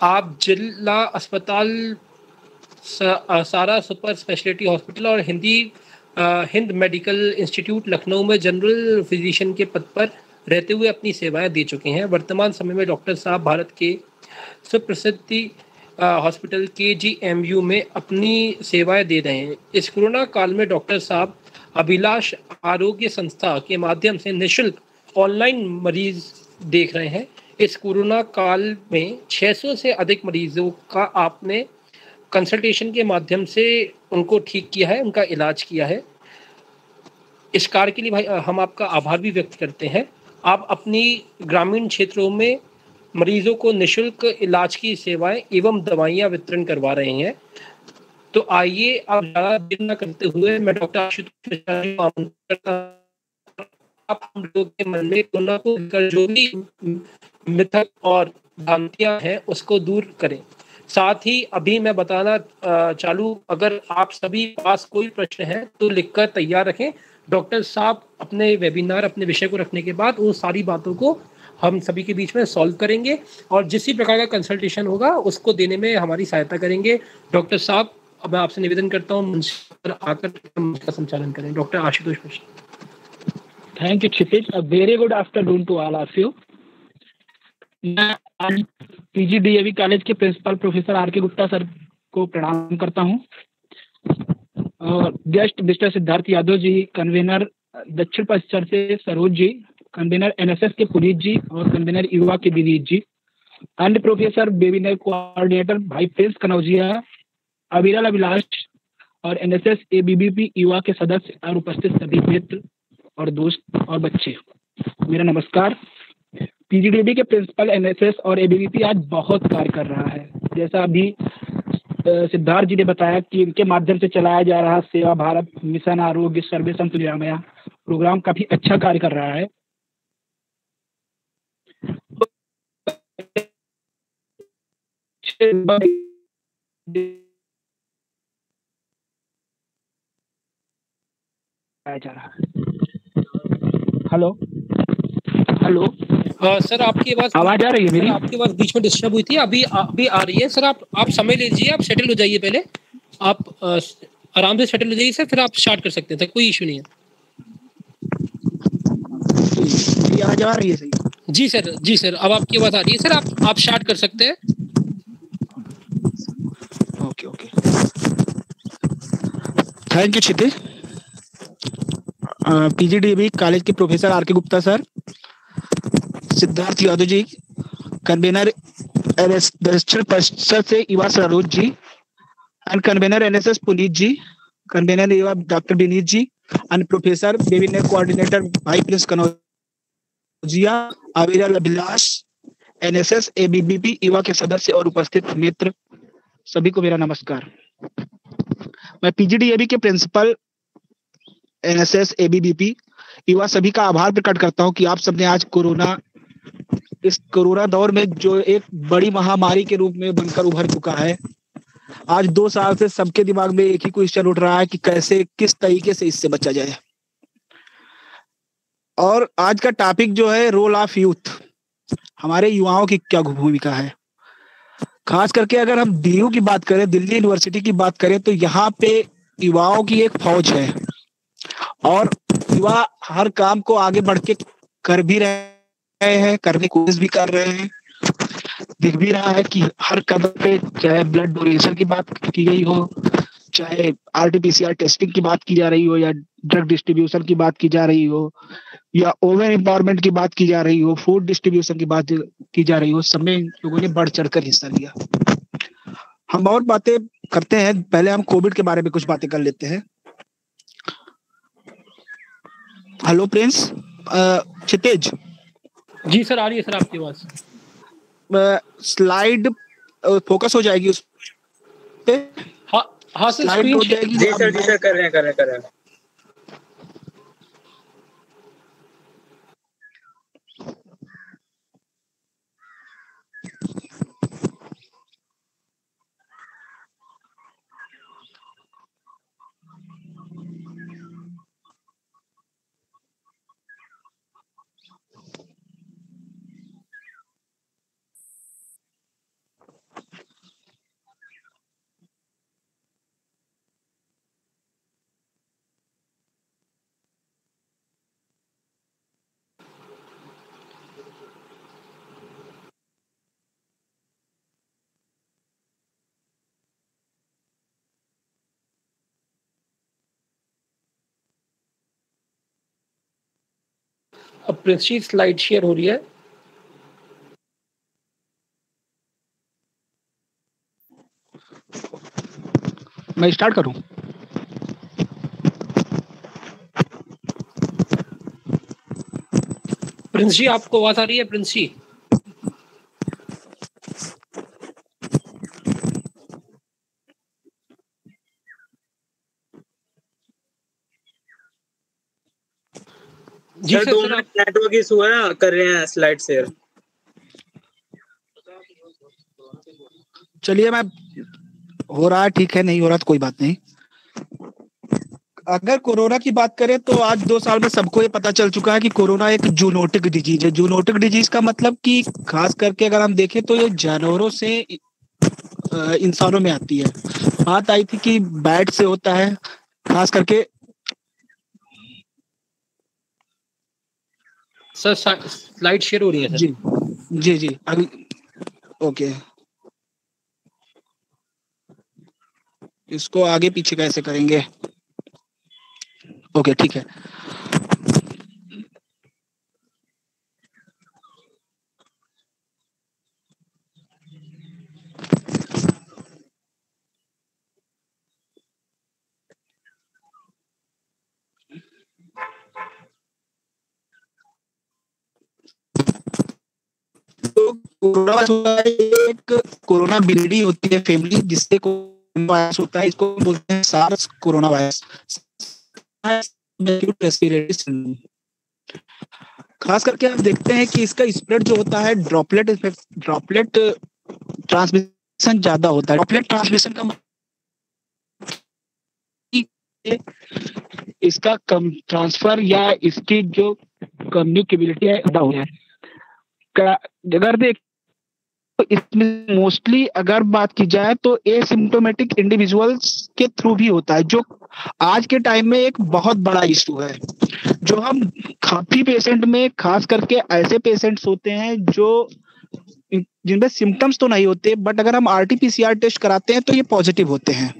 आप जिला अस्पताल सारा सुपर स्पेशलिटी हॉस्पिटल और हिंद मेडिकल इंस्टीट्यूट लखनऊ में जनरल फिजिशियन के पद पर रहते हुए अपनी सेवाएं दे चुके हैं। वर्तमान समय में डॉक्टर साहब भारत के सुप्रसिद्ध हॉस्पिटल KGMU में अपनी सेवाएं दे रहे हैं। इस कोरोना काल में डॉक्टर साहब अभिलाष आरोग्य संस्था के माध्यम से निःशुल्क ऑनलाइन मरीज देख रहे हैं। इस कोरोना काल में 600 से अधिक मरीजों का आपने कंसल्टेशन के माध्यम से उनको ठीक किया है, उनका इलाज किया है। इस कार्य के लिए भाई हम आपका आभार भी व्यक्त करते हैं। आप अपनी ग्रामीण क्षेत्रों में मरीजों को निःशुल्क इलाज की सेवाएं एवं दवाइयां वितरण करवा रहे हैं। तो आइए आप ज़्यादा देर न करते हुए मैं डॉक्टर आशुतोष मिश्रा जी को आमंत्रित करता हूं। आप हम लोगों के मन में कोरोना को लेकर जो भी मिथक और भ्रांतियां हैं उसको दूर करें। साथ ही अभी मैं बताना चालू, अगर आप सभी पास कोई प्रश्न है तो लिखकर तैयार रखें। डॉक्टर साहब अपने वेबिनार, अपने विषय को रखने के बाद उन सारी बातों को हम सभी के बीच में सॉल्व करेंगे और जिस भी प्रकार का कंसल्टेशन होगा उसको देने में हमारी सहायता करेंगे। डॉक्टर साहब, अब मैं आपसे निवेदन करता हूँ मंच पर आकर मंच का संचालन करें। Doctor Ashutosh Mishra. Thank you Kshitij. Very good afternoon to all of you. मैं आज PGDAV कॉलेज के principal professor RK Gupta sir को प्रणाम करता हूं, और guest mister Siddharth Yadav ji, convener दक्षिण पश्चिम से सरोज जी, कन्वीनर NSS के पुनीत जी और कन्वीनर युवा के विनीत जी, अन्य प्रोफेसर वेबिनार कोऑर्डिनेटर भाई प्रिंस कनौजिया, अविरल अभिलाष और एनएसएस एबीवीपी युवा के सदस्य और उपस्थित सभी मित्र और दोस्त और बच्चे, मेरा नमस्कार। पीजीडीबी के प्रिंसिपल एनएसएस और एबीवीपी आज बहुत कार्य कर रहा है। जैसा अभी सिद्धार्थ जी ने बताया कि इनके माध्यम से चलाया जा रहा सेवा भारत मिशन आरोग्य सर्वे संतुलियामया प्रोग्राम काफी अच्छा कार्य कर रहा है। हेलो हेलो सर आपकी आवाज आ रही है मेरी? आपकी आवाज बीच में डिस्टर्ब हुई थी, अभी आ रही है सर। आप समय लीजिए, आप सेटल हो जाइए पहले, आप आराम से सेटल हो जाइए सर, फिर आप स्टार्ट कर सकते हैं सर, कोई इशू नहीं है। आवाज आ रही है सही? जी सर अब आपकी आवाज आ रही है सर, आप स्टार्ट कर सकते हैं। Okay thank you Kshitij. PGDB college के professor R K Gupta sir, Siddharth Yadav ji, convener Dakshin Parishad से युवा Saroj ji, and convener NSS Puneet ji, convener युवा doctor Vineet ji, and professor webinar coordinator भाई प्रिंस कनौजिया, अविरल अभिलाष, एनएसएस एबीवीपी युवा के सदस्य और उपस्थित मित्र, सभी को मेरा नमस्कार। मैं पीजीडीबी के प्रिंसिपल एनएसएस एबीवीपी युवा सभी का आभार प्रकट करता हूं कि आप सबने आज इस कोरोना दौर में जो एक बड़ी महामारी के रूप में बनकर उभर चुका है, आज 2 साल से सबके दिमाग में एक ही क्वेश्चन उठ रहा है कि कैसे किस तरीके से इससे बचा जाए। और आज का टॉपिक जो है रोल ऑफ यूथ, हमारे युवाओं की क्या भूमिका है। खास करके अगर हम डीयू की बात करें, दिल्ली यूनिवर्सिटी की बात करें, तो यहाँ पे युवाओं की एक फौज है और युवा हर काम को आगे बढ़ के कर भी रहे हैं, करने की कोशिश भी कर रहे हैं। दिख भी रहा है कि हर कदम पे चाहे ब्लड डोनेशन की बात की गई हो, चाहे आरटीपीसीआर टेस्टिंग की बात की जा रही हो, या ड्रग डिस्ट्रीब्यूशन की बात की जा रही हो, या वुमेन एम्पावरमेंट की बात की जा रही हो, फूड डिस्ट्रीब्यूशन की बात की जा रही हो, सब में लोगों ने बढ़ चढ़कर हिस्सा लिया। हम और बातें करते हैं, पहले हम कोविड के बारे में कुछ बातें कर लेते हैं। हेलो प्रिंस, क्षितिज। जी सर आ रही है सर आपकी आवाज। स्लाइड फोकस हो जाएगी उस पे? हाँ सर स्लाइड हो जाएगी। जी सर कर रहे हैं। अब प्रिंस जी स्लाइड शेयर हो रही है। मैं स्टार्ट करूं? प्रिंस जी आपको आवाज आ रही है? प्रिंस जी सर 2 मिनट नेटवर्क इशू है, कर रहे हैं स्लाइड शेयर। चलिए, मैं हो रहा है, ठीक है, नहीं हो रहा तो कोई बात नहीं। अगर कोरोना की बात करें तो आज 2 साल में सबको ये पता चल चुका है कि कोरोना एक जूनोटिक डिजीज है। जूनोटिक डिजीज का मतलब कि खास करके अगर हम देखें तो ये जानवरों से इंसानों में आती है। बात आई थी कि बैट से होता है, खास करके। सर स्लाइड शेयर हो रही है सर। जी अभी ओके। इसको आगे पीछे कैसे करेंगे? ओके ठीक है। कोरोना वायरस होता है, एक कोरोना विरिडी होती है फैमिली जिससे कोरोना वायरस होता है, इसको बोलते हैं SARS corona virus, acute respiratory syndrome. खास करके आप देखते हैं कि इसका स्प्रेड जो होता है ड्रॉपलेट ट्रांसमिशन ज्यादा होता है। ड्रॉपलेट ट्रांसमिशन का इसका कम ट्रांसफर या इसकी जो कम्युनिकेबिलिटी है ज्यादा हो है। अगर देख तो इसमें मोस्टली अगर बात की जाए तो एसिम्प्टोमेटिक इंडिविजुअल्स के थ्रू भी होता है, जो आज के टाइम में एक बहुत बड़ा इशू है। जो हम काफी पेशेंट में खास करके ऐसे पेशेंट्स होते हैं जो जिनमें सिम्टम्स तो नहीं होते, बट अगर हम आरटीपीसीआर टेस्ट कराते हैं तो ये पॉजिटिव होते हैं।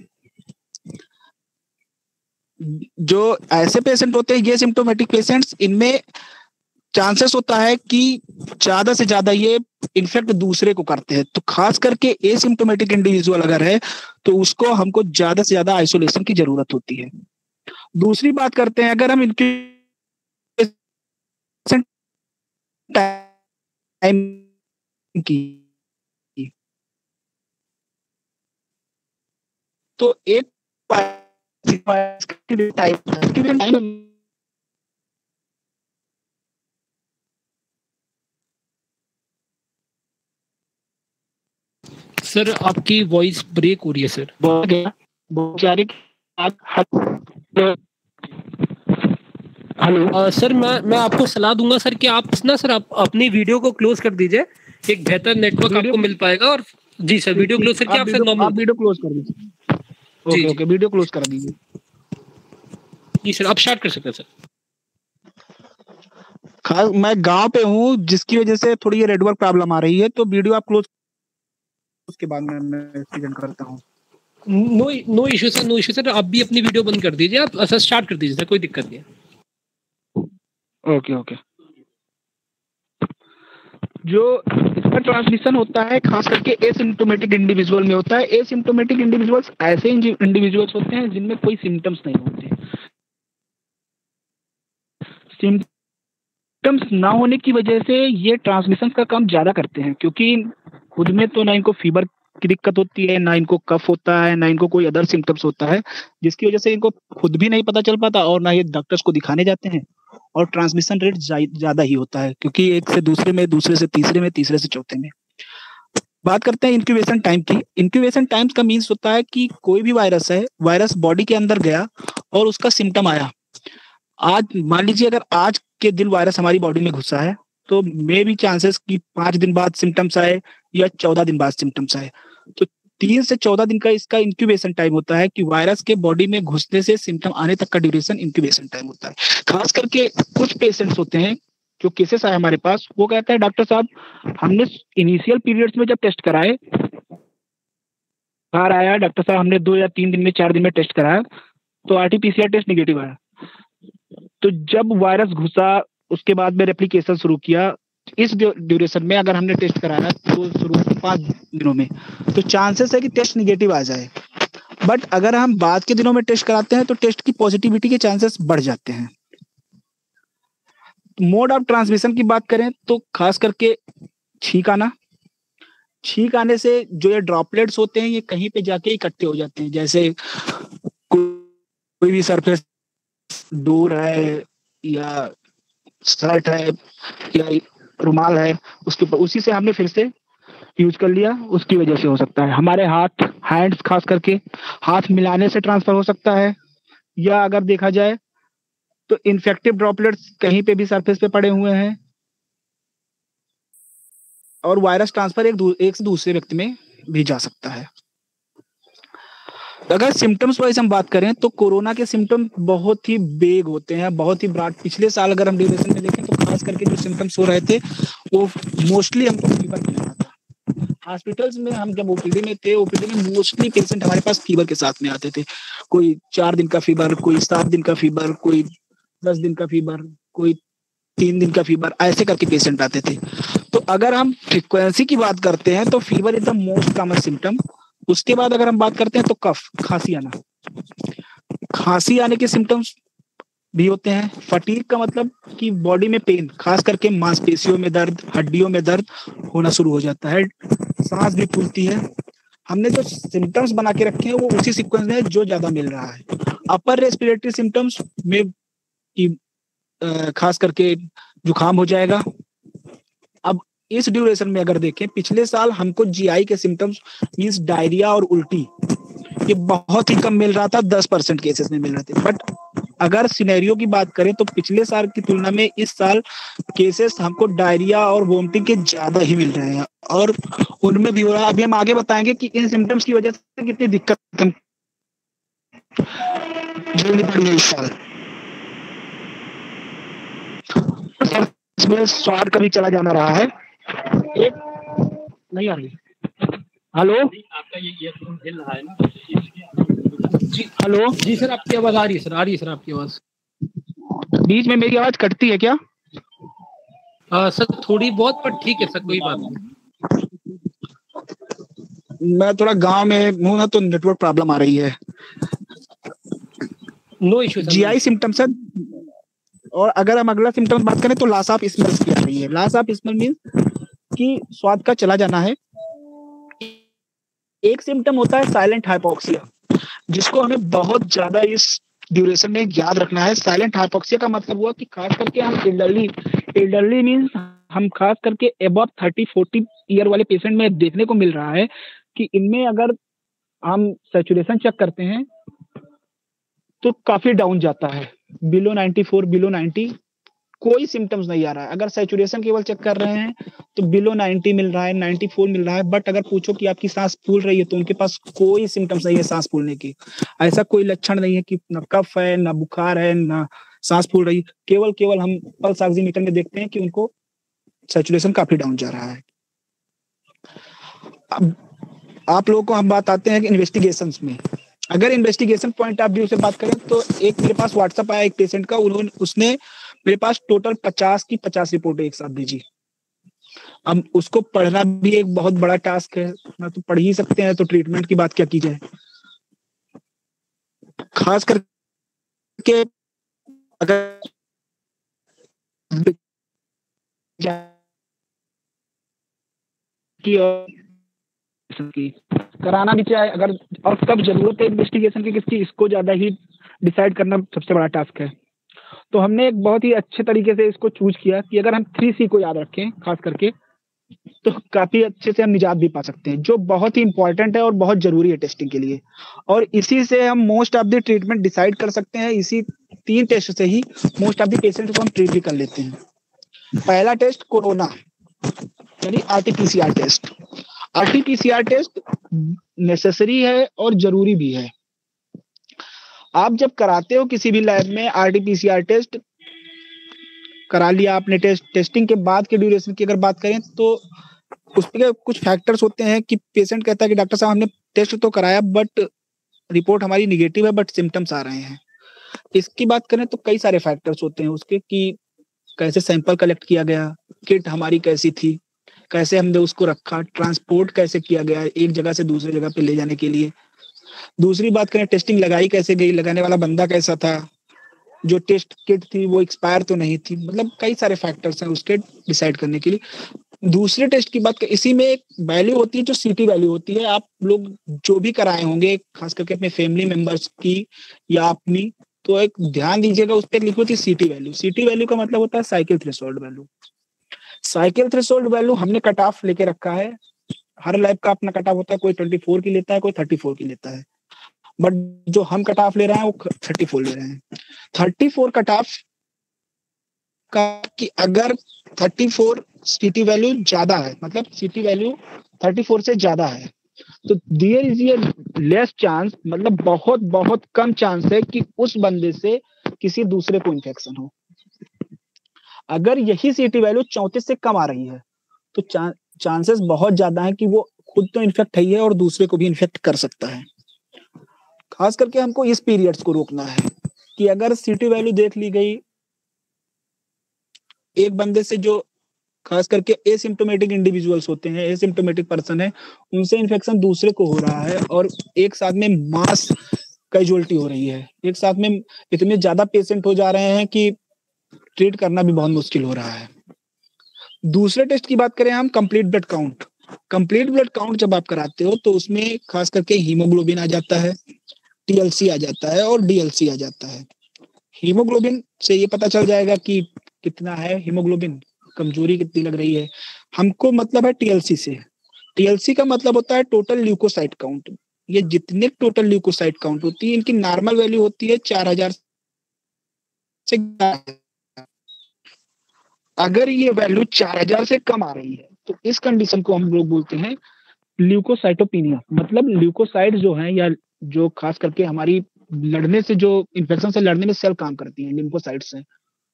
जो ऐसे पेशेंट होते हैं ये सिम्टोमेटिक पेशेंट्स, इनमें चांसेस होता है कि ज्यादा से ज्यादा ये इन्फेक्ट दूसरे को करते हैं। तो खास करके एसिम्प्टोमेटिक इंडिविजुअल अगर है तो उसको हमको ज्यादा से ज्यादा आइसोलेशन की जरूरत होती है। दूसरी बात करते हैं, अगर हम इनके टाइम की तो एक टाइम सर आपकी वॉइस ब्रेक हो रही है सर। हेलो सर, मैं आपको सलाह दूंगा सर कि आप ना सर आप अपनी वीडियो को क्लोज कर दीजिए, एक बेहतर नेटवर्क आपको मिल पाएगा। और जी सर, वीडियो क्लोज करके आप फिर नॉर्मल वीडियो क्लोज कर दीजिए। ओके वीडियो क्लोज कर दीजिए। जी सर, आप स्टार्ट कर सकते हैं सर। खास मैं गांव पे हूँ जिसकी वजह से थोड़ी ये नेटवर्क प्रॉब्लम आ रही है, तो वीडियो आप क्लोज उसके बाद मैं प्रेजेंट करता हूँ। No issue sir, no issue sir. आप भी अपनी वीडियो बंद कर दीजिए, आप सर स्टार्ट कर दीजिए सर, कोई दिक्कत नहीं है। ओके। जो इसका ट्रांसमिशन होता है खास करके एसिम्प्टोमेटिक इंडिविजुअल में होता है। एसिम्प्टोमेटिक इंडिविजुअल्स ऐसे इंडिविजुअल्स होते हैं जिनमें कोई सिम्टम्स नहीं होते। सिम्टम्स ना होने की वजह से ये ट्रांसमिशन का काम ज्यादा करते हैं, क्योंकि खुद में तो ना इनको फीवर की दिक्कत होती है, ना इनको कफ होता है, ना इनको कोई अदर सिम्टम्स होता है, जिसकी वजह से इनको खुद भी नहीं पता चल पाता और ना ये डॉक्टर्स को दिखाने जाते हैं। और ट्रांसमिशन रेट ज्यादा ही होता है, क्योंकि एक से दूसरे में, दूसरे से तीसरे में, तीसरे से चौथे में। बात करते हैं इंक्यूबेशन टाइम की। इंक्यूबेशन टाइम का मीन्स होता है कि कोई भी वायरस है, वायरस बॉडी के अंदर गया और उसका सिम्टम आया। आज मान लीजिए अगर आज के दिन वायरस हमारी बॉडी में घुसा है तो मे भी चांसेस कि 5 दिन बाद सिम्टम्स आए या 14 दिन बाद सिम्टम्स आए। तो 3 से 14 दिन का इसका इंक्यूबेशन टाइम होता है कि वायरस के बॉडी में घुसने से सिम्टम आने तक का ड्यूरेशन इंक्यूबेशन टाइम होता है। खास करके कुछ पेशेंट्स होते हैं जो केसेस आए हमारे पास, वो कहते हैं डॉक्टर साहब हमने इनिशियल पीरियड्स में जब टेस्ट कराए, बाहर आया डॉक्टर साहब हमने 2 या 3 दिन में 4 दिन में टेस्ट कराया तो आरटीपीसीआर टेस्ट निगेटिव आया। तो जब वायरस घुसा उसके बाद में रेप्लिकेशन शुरू किया, इस ड्यूरेशन में अगर हमने टेस्ट कराया तो शुरू 5 दिनों में, तो चांसेस है कि टेस्ट निगेटिव आ जाए। बट अगर हम बाद के दिनों में टेस्ट कराते हैं तो टेस्ट की पॉजिटिविटी के चांसेस बढ़ जाते हैं। मोड ऑफ ट्रांसमिशन की बात करें तो खास करके छींक आने से जो ये ड्रॉपलेट्स होते हैं ये कहीं पे जाके इकट्ठे हो जाते हैं। जैसे कोई भी सरफेस, डोर है या शर्ट है या रुमाल है, उसके ऊपर उसी से हमने फिर से यूज कर लिया, उसकी वजह से हो सकता है। हमारे हैंड्स खास करके हाथ मिलाने से ट्रांसफर हो सकता है, या अगर देखा जाए तो इन्फेक्टिव ड्रॉपलेट्स कहीं पे भी सरफेस पे पड़े हुए हैं और वायरस ट्रांसफर एक से दूसरे व्यक्ति में भी जा सकता है। अगर सिम्टम्स वाइज हम बात करें तो कोरोना के सिम्टम बहुत ही बेग होते हैं, बहुत ही ब्रॉड। पिछले साल अगर हम ड्यूरेशन में देखें तो खास करके जो सिम्टम्स हो रहे थे वो मोस्टली हमको फीवर के साथ था। हॉस्पिटल्स में हम जब ओपीडी में थे, ओपीडी में मोस्टली पेशेंट हमारे पास फीवर के साथ में आते थे। कोई 4 दिन का फीवर, कोई 7 दिन का फीवर, कोई 10 दिन का फीवर, कोई 3 दिन का फीवर, ऐसे करके पेशेंट आते थे। तो अगर हम फ्रीक्वेंसी की बात करते हैं तो fever is the most common symptom. उसके बाद अगर हम बात करते हैं तो कफ, खांसी आने के सिम्टम्स भी होते हैं। फटीग का मतलब कि बॉडी में पेन, खास करके मांसपेशियों में दर्द, हड्डियों में दर्द होना शुरू हो जाता है, सांस भी फूलती है। हमने जो सिम्टम्स बना के रखे हैं वो उसी सीक्वेंस में जो ज्यादा मिल रहा है। अपर रेस्पिरेटरी सिम्टम्स में खास करके जुकाम हो जाएगा। अब इस ड्यूरेशन में अगर देखें, पिछले साल हमको जीआई के सिम्टम्स मींस डायरिया और उल्टी ये बहुत ही कम मिल रहा था, 10% केसेस में मिल रहे थे। बट अगर सिनेरियो की बात करें तो पिछले साल की तुलना में इस साल केसेस हमको डायरिया और वोमिटिंग के ज्यादा ही मिल रहे हैं, और उनमें भी हो रहा है। अभी हम आगे बताएंगे कि इन सिम्टम्स की वजह से कितनी दिक्कत झेलनी पड़ी है इस साल। इसमें स्वाद का भी चला जाना रहा है। एक नहीं आ रही। हेलो, आपका ये ईयरफोन हिल रहा है ना? जी हेलो जी सर, आपकी आवाज आ रही है सर, आ रही है सर आपकी आवाज। बीच में मेरी आवाज कटती है क्या? सर थोड़ी बहुत, पर ठीक है सर, कोई बात नहीं। मैं थोड़ा गांव में हूँ ना, तो नेटवर्क प्रॉब्लम आ रही है। No issue sir. GI symptoms है। और अगर हम अगला सिम्टम्स बात करें तो लॉस ऑफ स्मेल की आ रही है। लॉस ऑफ स्मेल मींस कि स्वाद का चला जाना है। एक सिम्टम होता है साइलेंट हाइपोक्सिया, जिसको हमें बहुत ज्यादा इस ड्यूरेशन में याद रखना है। साइलेंट हाइपोक्सिया का मतलब हुआ कि खास करके हम एल्डरली मींस हम खास करके अबव 30-40 ईयर वाले पेशेंट में देखने को मिल रहा है कि इनमें अगर हम सैचुरेशन चेक करते हैं तो काफी डाउन जाता है, बिलो 94, बिलो 90 कोई सिम्टम्स नहीं आ रहा है। अगर सैचुरेशन केवल चेक कर रहे हैं तो बिलो 90 मिल रहा है, 94 मिल रहा है। बट अगर पूछो कि आपकी सांस फूल रही है तो उनके पास कोई सिम्टम्स नहीं है सांस फूलने की। ऐसा कोई लक्षण नहीं है कि ना कफ है, ना बुखार है, ना सांस फूल रही। केवल हम पल्स ऑक्सीमीटर में देखते हैं कि उनको सैचुरेशन काफी डाउन जा रहा है। अब आप लोगों को हम बात आते हैं कि इन्वेस्टिगेशन में, अगर इन्वेस्टिगेशन पॉइंट ऑफ व्यू से बात करें तो एक मेरे पास व्हाट्सएप आया एक पेशेंट का, उसने मेरे पास टोटल 50 की 50 रिपोर्टें एक साथ भेजी। अब उसको पढ़ना भी एक बहुत बड़ा टास्क है ना, तो पढ़ ही सकते हैं तो ट्रीटमेंट की बात क्या की जाए। खास करके अगर की कराना भी चाहिए अगर, और कब जरूरत है इन्वेस्टिगेशन की किसकी, इसको ज्यादा ही डिसाइड करना सबसे बड़ा टास्क है। तो हमने एक बहुत ही अच्छे तरीके से इसको चूज किया कि अगर हम 3C को याद रखें खास करके तो काफी अच्छे से हम निजात भी पा सकते हैं, जो बहुत ही इंपॉर्टेंट है और बहुत जरूरी है टेस्टिंग के लिए। और इसी से हम most of the treatment decide कर सकते हैं। इसी 3 टेस्ट से ही मोस्ट ऑफ द पेशेंट को हम ट्रीट भी कर लेते हैं। पहला टेस्ट कोरोना यानी RTPCR test. RTPCR test necessary है और जरूरी भी है। आप जब कराते हो किसी भी लैब में आरटीपीसीआर टेस्ट करा लिया आपने, टेस्टिंग के बाद के ड्यूरेशन की अगर बात करें तो उसके कुछ फैक्टर्स होते हैं कि पेशेंट कहता है कि डॉक्टर साहब हमने टेस्ट तो कराया बट रिपोर्ट हमारी निगेटिव है बट सिम्टम्स आ रहे हैं। इसकी बात करें तो कई सारे फैक्टर्स होते हैं उसके, कि कैसे सैंपल कलेक्ट किया गया, किट हमारी कैसी थी, कैसे हमने उसको रखा, ट्रांसपोर्ट कैसे किया गया एक जगह से दूसरी जगह पे ले जाने के लिए। दूसरी बात करें टेस्टिंग लगाई कैसे गई, लगाने वाला बंदा कैसा था, जो टेस्ट किट थी वो एक्सपायर तो नहीं थी। मतलब कई सारे फैक्टर्स हैं उसके डिसाइड करने के लिए। दूसरे टेस्ट की बात करें, इसी में एक वैल्यू होती है जो सीटी वैल्यू होती है। आप लोग जो भी कराए होंगे खास करके अपने फैमिली मेंबर्स की या अपनी, तो एक ध्यान दीजिएगा उस पर लिखी होती है सीटी वैल्यू। सीटी वैल्यू का मतलब होता है cycle threshold value. Cycle threshold value हमने कट ऑफ लेके रखा है। हर लैब का अपना कट ऑफ होता है, कोई 24 की लेता है, कोई 34 की लेता है। बट जो हम कट ऑफ ले रहे हैं वो 34 ले रहे हैं। 34 कट ऑफ का कि अगर 34 सीटी वैल्यू ज्यादा है, मतलब सीटी वैल्यू 34 से ज्यादा है, तो there is a less chance, मतलब बहुत बहुत कम चांस है कि उस बंदे से किसी दूसरे को इन्फेक्शन हो। अगर यही सीटी वैल्यू 34 से कम आ रही है तो चांसेस बहुत ज्यादा है कि वो खुद तो इन्फेक्ट है ही है और दूसरे को भी इन्फेक्ट कर सकता है। खास करके हमको इस पीरियड्स को रोकना है कि अगर सीटी वैल्यू देख ली गई एक बंदे से जो खास करके एसिम्प्टोमेटिक इंडिविजुअल्स होते हैं, एसिम्प्टोमेटिक पर्सन है, उनसे इन्फेक्शन दूसरे को हो रहा है और एक साथ में मास कैजुअलिटी हो रही है, एक साथ में इतने ज्यादा पेशेंट हो जा रहे हैं कि ट्रीट करना भी बहुत मुश्किल हो रहा है। दूसरे टेस्ट की बात करें हम complete blood count. Complete blood count जब आप कराते हो तो उसमें खास करके हीमोग्लोबिन आ जाता है, टीएलसी आ जाता है और डीएलसी आ जाता है। हीमोग्लोबिन से ये पता चल जाएगा कि कितना है हीमोग्लोबिन, कमजोरी कितनी लग रही है। हमको मतलब है टीएलसी से। टीएलसी का मतलब होता है टोटल ल्यूकोसाइट काउंट। ये जितने टोटल ल्यूकोसाइट काउंट होती है इनकी नॉर्मल वैल्यू होती है 4000 से। अगर ये वैल्यू 4000 से कम आ रही है तो इस कंडीशन को हम लोग बोलते हैं ल्यूकोसाइटोपिनिया। मतलब ल्यूकोसाइट जो है या जो खास करके हमारी लड़ने से, जो इन्फेक्शन से लड़ने में सेल काम करती है, लिम्फोसाइट्स हैं,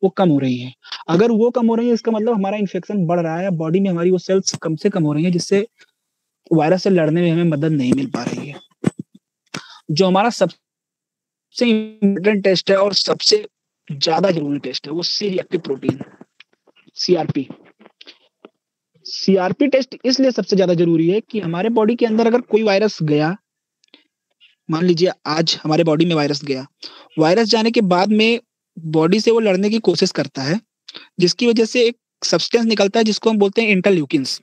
वो कम हो रही है। अगर वो कम हो रही है इसका मतलब हमारा इन्फेक्शन बढ़ रहा है, बॉडी में हमारी वो सेल्स कम से कम हो रही है, जिससे वायरस से लड़ने में हमें मदद नहीं मिल पा रही है। जो हमारा सबसे इम्पोर्टेंट टेस्ट है और सबसे ज्यादा जरूरी टेस्ट है वो C reactive protein, CRP. CRP test इसलिए सबसे ज्यादा जरूरी है कि हमारे बॉडी के अंदर अगर कोई वायरस गया, मान लीजिए आज हमारे बॉडी में वायरस गया, वायरस जाने के बाद में बॉडी से वो लड़ने की कोशिश करता है, जिसकी वजह से एक सब्सटेंस निकलता है जिसको हम बोलते हैं इंटरल्यूकिन्स।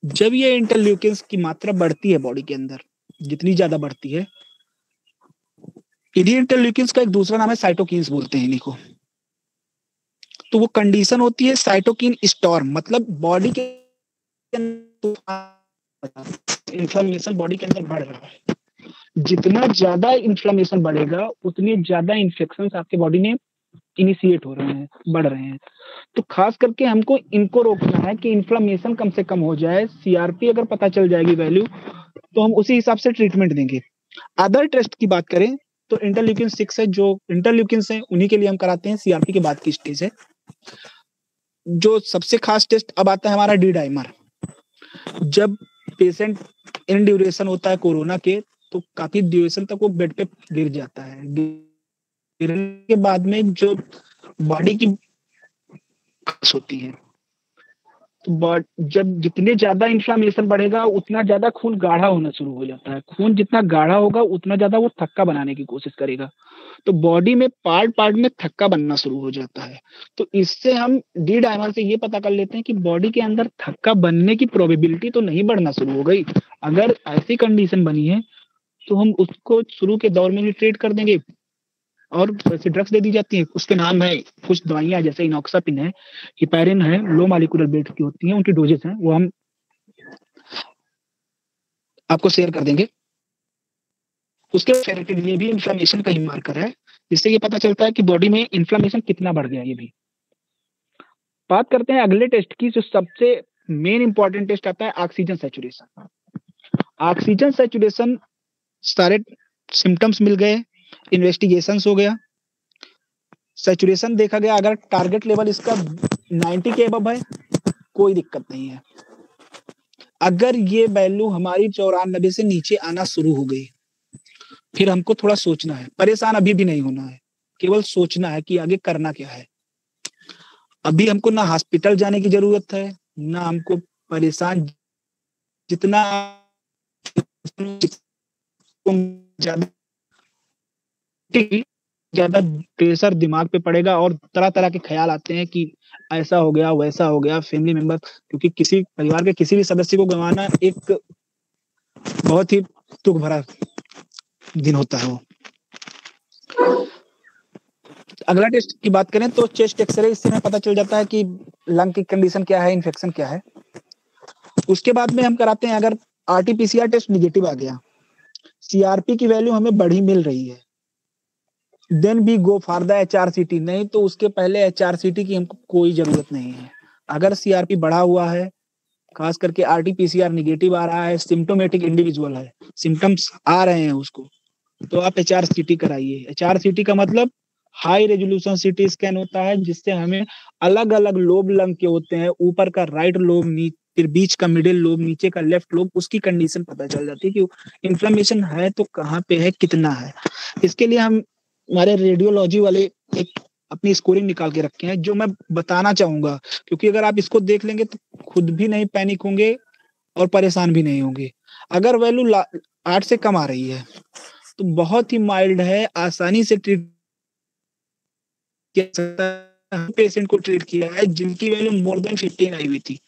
जब ये इंटरल्यूकिन्स की मात्रा बढ़ती है बॉडी के अंदर, जितनी ज्यादा बढ़ती है, इन्हीं इंटरल्यूकिन्स का एक दूसरा नाम है साइटोकिन्स, बोलते हैं इन्हीं को। तो वो कंडीशन होती है साइटोकिन स्टॉर्म। मतलब बॉडी के इंफ्लेमेशन बॉडी के अंदर बढ़ रहा है। जितना ज्यादा इंफ्लेमेशन बढ़ेगा उतनी ज्यादा इन्फेक्शन आपके बॉडी में इनिशिएट हो रहे हैं, बढ़ रहे हैं। तो खास करके हमको इनको रोकना है कि इन्फ्लेमेशन कम से कम हो जाए। सीआरपी अगर पता चल जाएगी वैल्यू तो हम उसी हिसाब से ट्रीटमेंट देंगे। अदर टेस्ट की बात करें तो इंटरल्यूकिन 6 है, जो इंटरल्यूकिन है उन्हीं के लिए हम कराते हैं, सीआरपी के बाद की स्टेज है। जो सबसे खास टेस्ट अब आता है हमारा डी डाइमर। जब पेशेंट इन ड्यूरेशन होता है कोरोना के, तो काफी ड्यूरेशन तक वो बेड पे गिर जाता है। गिरने के बाद में जो बॉडी की होती है, तो जब जितने ज्यादा इन्फ्लामेशन बढ़ेगा उतना ज्यादा खून गाढ़ा होना शुरू हो जाता है। खून जितना गाढ़ा होगा उतना ज्यादा वो थक्का बनाने की कोशिश करेगा। तो बॉडी में पार्ट पार्ट में थक्का बनना शुरू हो जाता है। तो इससे हम डी डाइमर से ये पता कर लेते हैं कि बॉडी के अंदर थक्का बनने की प्रोबेबिलिटी तो नहीं बढ़ना शुरू हो गई। अगर ऐसी कंडीशन बनी है तो हम उसको शुरू के दौर में ही ट्रीट कर देंगे और वैसे ड्रग्स दे दी जाती हैं। उसके नाम है, कुछ दवाइयां जैसे इनॉक्सापिन है, हिपैरिन है, लो मॉलिक्यूलर वेट की होती हैं, उनकी डोजेस हैं, वो हम आपको शेयर कर देंगे। उसके फेरेटिन, ये भी इन्फ्लेमेशन का ही मार्कर है, जिससे ये पता चलता है कि बॉडी में इन्फ्लेमेशन कितना बढ़ गया। ये भी बात करते हैं अगले टेस्ट की। जो सबसे मेन इंपॉर्टेंट टेस्ट आता है ऑक्सीजन सैचुरेशन। ऑक्सीजन सैचुरेशन, सारे सिम्टम्स मिल गए, इन्वेस्टिगेशंस हो गया, सैचुरेशन देखा गया। अगर टारगेट लेवल इसका 90 के अबव है कोई दिक्कत नहीं है। अगर ये वैल्यू हमारी 94 से नीचे आना शुरू हो गई, फिर हमको थोड़ा सोचना है। परेशान अभी भी नहीं होना है, केवल सोचना है कि आगे करना क्या है। अभी हमको ना हॉस्पिटल जाने की जरूरत है, ना हमको परेशान, जितना ज्यादा प्रेशर दिमाग पे पड़ेगा और तरह तरह के ख्याल आते हैं कि ऐसा हो गया, वैसा हो गया, फैमिली मेंबर, क्योंकि किसी परिवार के किसी भी सदस्य को गंवाना एक बहुत ही दुख भरा दिन होता है वो। अगला टेस्ट की बात करें तो चेस्ट एक्सरे, इससे हमें पता चल जाता है कि लंग की कंडीशन क्या है, इन्फेक्शन क्या है। उसके बाद में हम कराते हैं, अगर आरटीपीसीआर टेस्ट निगेटिव आ गया, सीआरपी की वैल्यू हमें बढ़ी मिल रही है, देन भी गो फॉर द एचआरसीटी। नहीं तो उसके पहले एचआरसीटी की हमको कोई जरूरत नहीं है। अगर सीआरपी बढ़ा हुआ है, खास करके आरटीपीसीआर निगेटिव आ रहा है, सिम्टोमेटिक इंडिविजुअल है, सिम्टम्स आ रहे हैं उसको, तो आप एचआरसीटी कराइए। एचआरसीटी का मतलब हाई रेजोल्यूशन सीटी स्कैन होता है, जिससे हमें अलग अलग लोब लंग के होते हैं, ऊपर का राइट लोब, फिर बीच का मिडिल लोब, नीचे का लेफ्ट लोब, उसकी कंडीशन पता चल जाती है कि इन्फ्लेमेशन है तो कहाँ पे है, कितना है। इसके लिए हम हमारे रेडियोलॉजी वाले एक अपनी स्कोरिंग निकाल के रखे हैं, जो मैं बताना चाहूंगा, क्योंकि अगर आप इसको देख लेंगे तो खुद भी नहीं पैनिक होंगे और परेशान भी नहीं होंगे। अगर वैल्यू 8 से कम आ रही है तो बहुत ही माइल्ड है, आसानी से ट्रीट किया जा सकता पेशेंट को ट्रीट किया है जिनकी वैल्यू मोर देन 15 आई हुई थी।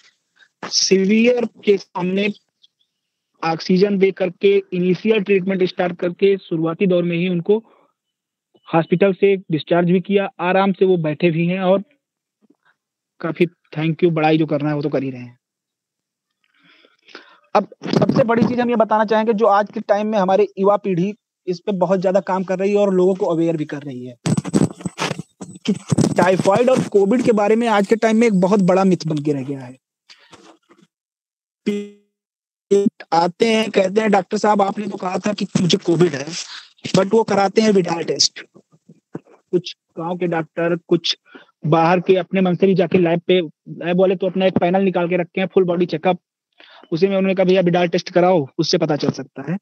सीवियर के सामने ऑक्सीजन दे करके इनिशियल ट्रीटमेंट स्टार्ट करके शुरुआती दौर में ही उनको हॉस्पिटल से डिस्चार्ज भी किया। आराम से वो बैठे भी हैं और काफी थैंक यू, बड़ाई जो करना है वो तो कर ही रहे हैं। अब सबसे बड़ी चीज हम ये बताना चाहेंगे, जो आज के टाइम में हमारे युवा पीढ़ी इस पे बहुत ज्यादा काम कर रही है और लोगों को अवेयर भी कर रही है कि टाइफाइड और कोविड के बारे में आज के टाइम में एक बहुत बड़ा मिथ बन के रह गया है। आते हैं, कहते हैं डॉक्टर साहब आपने तो कहा था कि मुझे कोविड है, बट वो कराते हैं विडाल टेस्ट। कुछ गांव के डॉक्टर, कुछ बाहर के अपने मन से भी जाके लैब वाले तो अपना एक पैनल निकाल के रखे हैं, फुल बॉडी चेकअप। उसी में उन्होंने कहा भैया विडाल टेस्ट कराओ, उससे पता चल सकता है।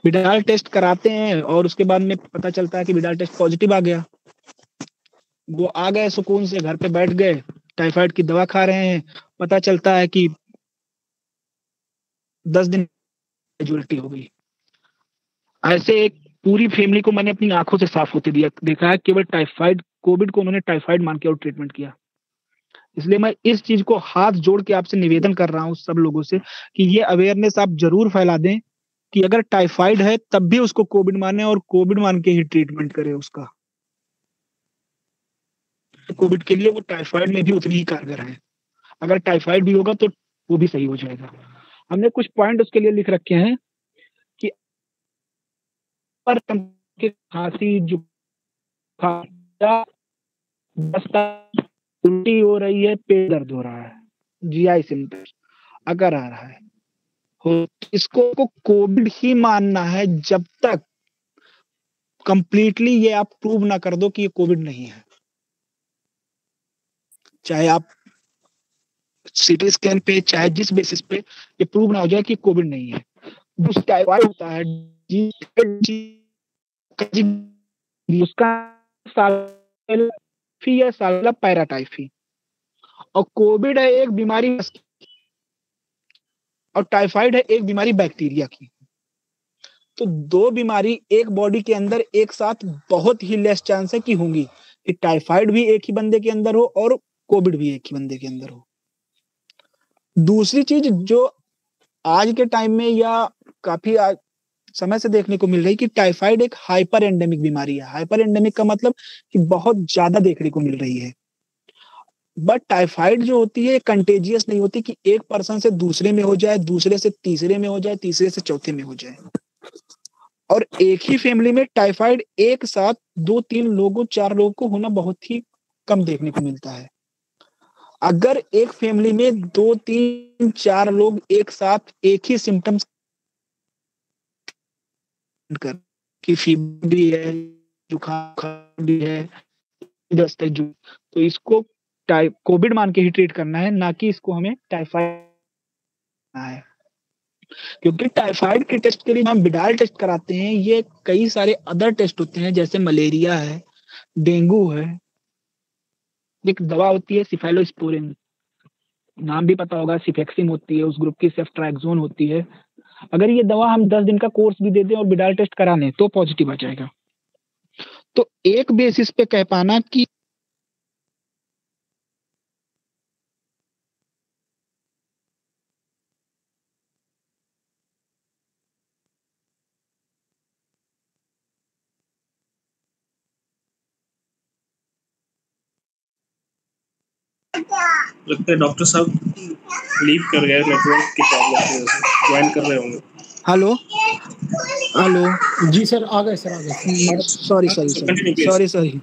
विडाल टेस्ट कराते हैं और उसके बाद में पता चलता है कि विडाल टेस्ट पॉजिटिव आ गया। वो आ गए सुकून से, घर पे बैठ गए, टाइफाइड की दवा खा रहे हैं। पता चलता है कि 10 दिन कैजुअलिटी हो गई। ऐसे एक पूरी फैमिली को मैंने अपनी आंखों से साफ होते देखा है। केवल टाइफाइड, कोविड को उन्होंने टाइफाइड मान के और ट्रीटमेंट किया। इसलिए मैं इस चीज को हाथ जोड़ के आपसे निवेदन कर रहा हूं सब लोगों से कि ये अवेयरनेस आप जरूर फैला दें कि अगर टाइफाइड है तब भी उसको कोविड माने और कोविड मान के ही ट्रीटमेंट करें उसका। कोविड के लिए वो टाइफाइड में भी उतनी ही कारगर है। अगर टाइफाइड भी होगा तो वो भी सही हो जाएगा। हमने कुछ पॉइंट उसके लिए लिख रखे हैं कि पर खांसी, जुकाम, उल्टी हो रही है, पेट दर्द हो रहा है, जीआई सिम्टम्स अगर आ रहा है हो, इसको कोविड ही मानना है जब तक कंप्लीटली ये आप प्रूव ना कर दो कि ये कोविड नहीं है। चाहे आप सीटी स्कैन पे, चाहे जिस बेसिस पे ये प्रूव ना हो जाए कि कोविड नहीं है। टाइफाइड होता है उसका साला पैराटाइफी, और कोविड है एक बीमारी और टाइफाइड है एक बीमारी बैक्टीरिया की। तो दो बीमारी एक बॉडी के अंदर एक साथ बहुत ही लेस चांस है कि होंगी कि टाइफाइड भी एक ही बंदे के अंदर हो और कोविड भी एक ही बंदे के अंदर हो। दूसरी चीज जो आज के टाइम में या काफी समय से देखने को मिल रही कि टाइफाइड एक हाइपर एंडेमिक बीमारी है। हाइपर एंडेमिक का मतलब कि बहुत ज्यादा देखने को मिल रही है। बट टाइफाइड जो होती है कंटेजियस नहीं होती कि एक पर्सन से दूसरे में हो जाए, दूसरे से तीसरे में हो जाए, तीसरे से चौथे में हो जाए। और एक ही फैमिली में टाइफाइड एक साथ 2-3 लोगों, 4 लोगों को होना बहुत ही कम देखने को मिलता है। अगर एक फैमिली में 2-3-4 लोग एक साथ एक ही सिम्टम्स कर कि फीवर भी है, जुकाम भी है, दस्त है, तो इसको कोविड मान के ही ट्रीट करना है, ना कि इसको हमें टाइफाइड है। क्योंकि टाइफाइड के टेस्ट के लिए हम विडाल टेस्ट कराते हैं। ये कई सारे अदर टेस्ट होते हैं, जैसे मलेरिया है, डेंगू है। एक दवा होती है सिफेलोस्पोरिन, नाम भी पता होगा, सिफेक्सिम होती है, उस ग्रुप की सेफ्ट्राक्सोन होती है। अगर ये दवा हम 10 दिन का कोर्स भी दे दें और विडाल टेस्ट करा लें तो पॉजिटिव आ जाएगा। तो एक बेसिस पे कह पाना कि लगता है डॉक्टर साहब लीव कर गए, नेटवर्क की प्रॉब्लम की वजह से। ज्वाइन कर रहे होंगे। हेलो जी सर, आ गए सर, आ गए। सॉरी।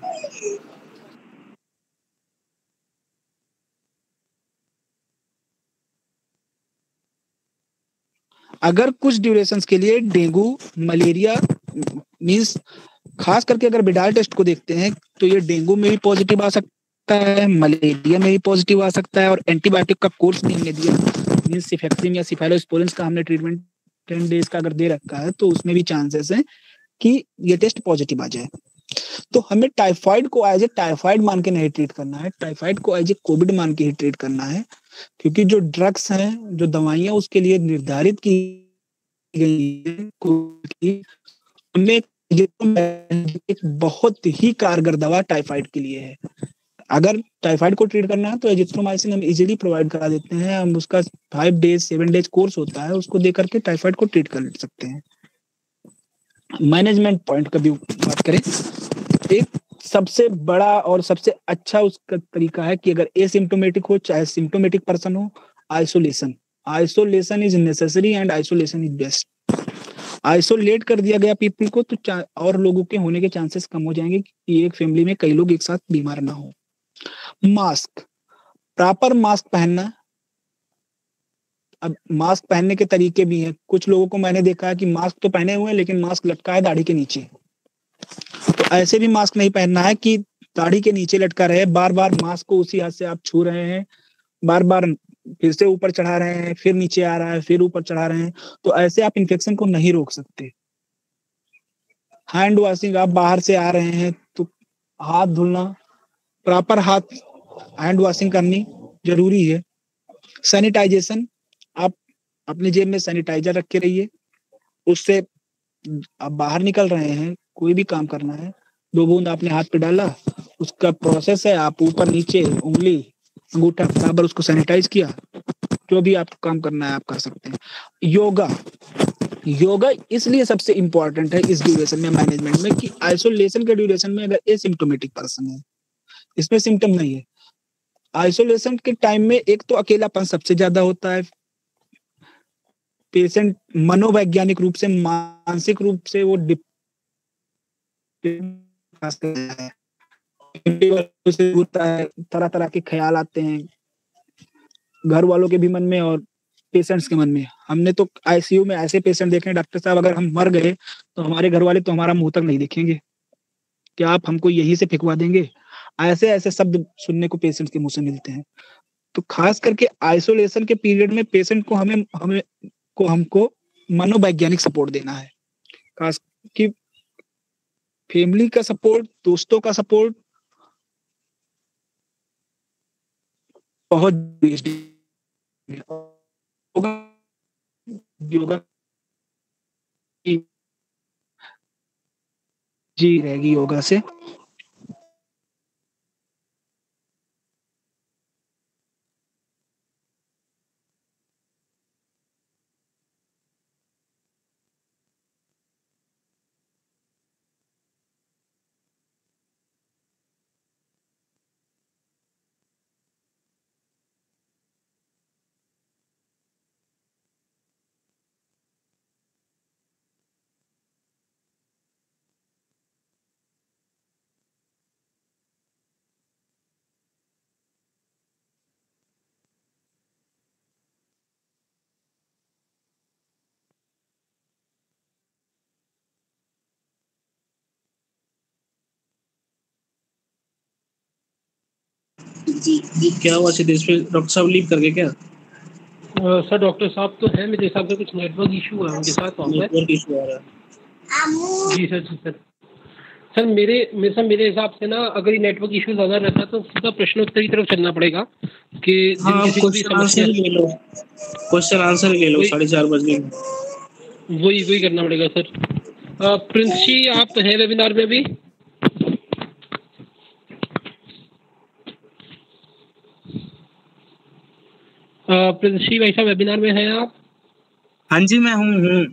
अगर कुछ ड्यूरेशन के लिए डेंगू, मलेरिया मींस खास करके अगर विडाल टेस्ट को देखते हैं तो ये डेंगू में भी पॉजिटिव आ सकता है, मलेरिया में भी पॉजिटिव आ सकता है। और एंटीबायोटिक का कोर्स भी हमने दिया, मींस सिफेक्सिम या सिफेलोस्पोरिन का हमने ट्रीटमेंट 10 डेज का अगर दे रखा है तो उसमें भी चांसेस है कि ये टेस्ट पॉजिटिव आ जाए। तो हमें टाइफाइड को एज ए टाइफाइड मान के नहीं ट्रीट करना है, टाइफाइड को एज ए कोविड मान के ही ट्रीट करना है। क्योंकि जो ड्रग्स हैं, जो दवाइयां उसके लिए निर्धारित की गई है, उनमें एक बहुत ही कारगर दवा टाइफाइड के लिए है। अगर टाइफाइड को ट्रीट करना है तो एजिथ्रोमाइसिन हम इजीली प्रोवाइड करा देते हैं। हम उसका 5 डेज 7 डेज कोर्स होता है, उसको दे करके टाइफाइड को ट्रीट कर सकते हैं। मैनेजमेंट पॉइंट का भी बात करें, एक सबसे बड़ा और सबसे अच्छा उसका तरीका है कि अगर एसिम्प्टोमेटिक हो चाहे सिम्प्टोमेटिक पर्सन हो, isolation. Isolation is necessary and isolation is best. Isolate कर दिया गया पीपल को तो और लोगों के होने के चांसेस कम हो जाएंगे कि एक फैमिली में कई लोग एक साथ बीमार ना हो। मास्क, प्रॉपर मास्क पहनना। अब मास्क पहनने के तरीके भी हैं। कुछ लोगों को मैंने देखा है कि मास्क तो पहने हुए हैं लेकिन मास्क लटका है दाढ़ी के नीचे। तो ऐसे भी मास्क नहीं पहनना है कि दाढ़ी के नीचे लटका रहे, बार बार मास्क को उसी हाथ से आप छू रहे हैं, बार बार फिर से ऊपर चढ़ा रहे हैं, फिर नीचे आ रहा है, फिर ऊपर चढ़ा रहे हैं, तो ऐसे आप इन्फेक्शन को नहीं रोक सकते। हैंड वॉशिंग, आप बाहर से आ रहे हैं तो हाथ धुलना, प्रॉपर हाथ हैंड वॉशिंग करनी जरूरी है। सैनिटाइजेशन, आप अपने जेब में सैनिटाइजर रख के रहिए, उससे आप बाहर निकल रहे हैं, कोई भी काम करना है, 2 बूंद आपने हाथ पे डाला, उसका प्रोसेस है, आप ऊपर नीचे उंगली अंगूठा बराबर उसको सैनिटाइज किया, जो भी आपको काम करना है आप कर सकते हैं। योगा, योगा इसलिए सबसे इंपॉर्टेंट है इस ड्यूरेशन में मैनेजमेंट में कि आइसोलेशन के ड्यूरेशन में अगर एसिम्प्टोमेटिक पर्सन है, इसमें सिम्टम नहीं है, आइसोलेशन के टाइम में एक तो अकेलापन सबसे ज्यादा होता है, पेशेंट मनोवैज्ञानिक रूप से मानसिक रूप से वो होता है, तरह तरह के ख्याल आते हैं घर वालों के भी मन में और पेशेंट्स के मन में। हमने तो आईसीयू में ऐसे पेशेंट देखे हैं, डॉक्टर साहब अगर हम मर गए तो हमारे घर वाले तो हमारा मुंह तक नहीं देखेंगे, क्या आप हमको यही से फेंकवा देंगे, ऐसे ऐसे शब्द सुनने को पेशेंट के मुंह से मिलते हैं। तो खास करके आइसोलेशन के पीरियड में पेशेंट को हमको मनोवैज्ञानिक सपोर्ट देना है, खास कि फैमिली का सपोर्ट, दोस्तों का सपोर्ट बहुत योगा की जी रहेगी योगा से। जी क्या हुआ सिद्धेश पे, डॉक्टर साहब लीव कर गए क्या? सर डॉक्टर साहब तो है, मेरे हिसाब से कुछ नेटवर्क इशू है उनके साथ। नेटवर्क इशू आ रहा है। जी सर, जी सर। सर मेरे हिसाब से ना अगर ये नेटवर्क इशू ज्यादा रहता है तो सीधा प्रश्नोत्तर की तरफ चलना पड़ेगा कि हाँ, क्वेश्चन आंसर ले लो, क्वेश्चन आंसर ले लो 4:30 बजे। वही करना पड़ेगा सर। प्रिंस जी आप हैं वेबिनार में भी? प्रिंस जी भाई साहब वेबिनार में हैं आप? हाँ जी मैं हूँ।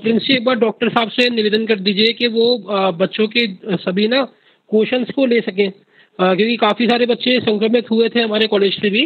प्रिंस जी एक बार डॉक्टर साहब से निवेदन कर दीजिए कि वो बच्चों के सभी ना क्वेश्चंस को ले सकें, क्योंकि काफ़ी सारे बच्चे संक्रमित हुए थे हमारे कॉलेज से भी,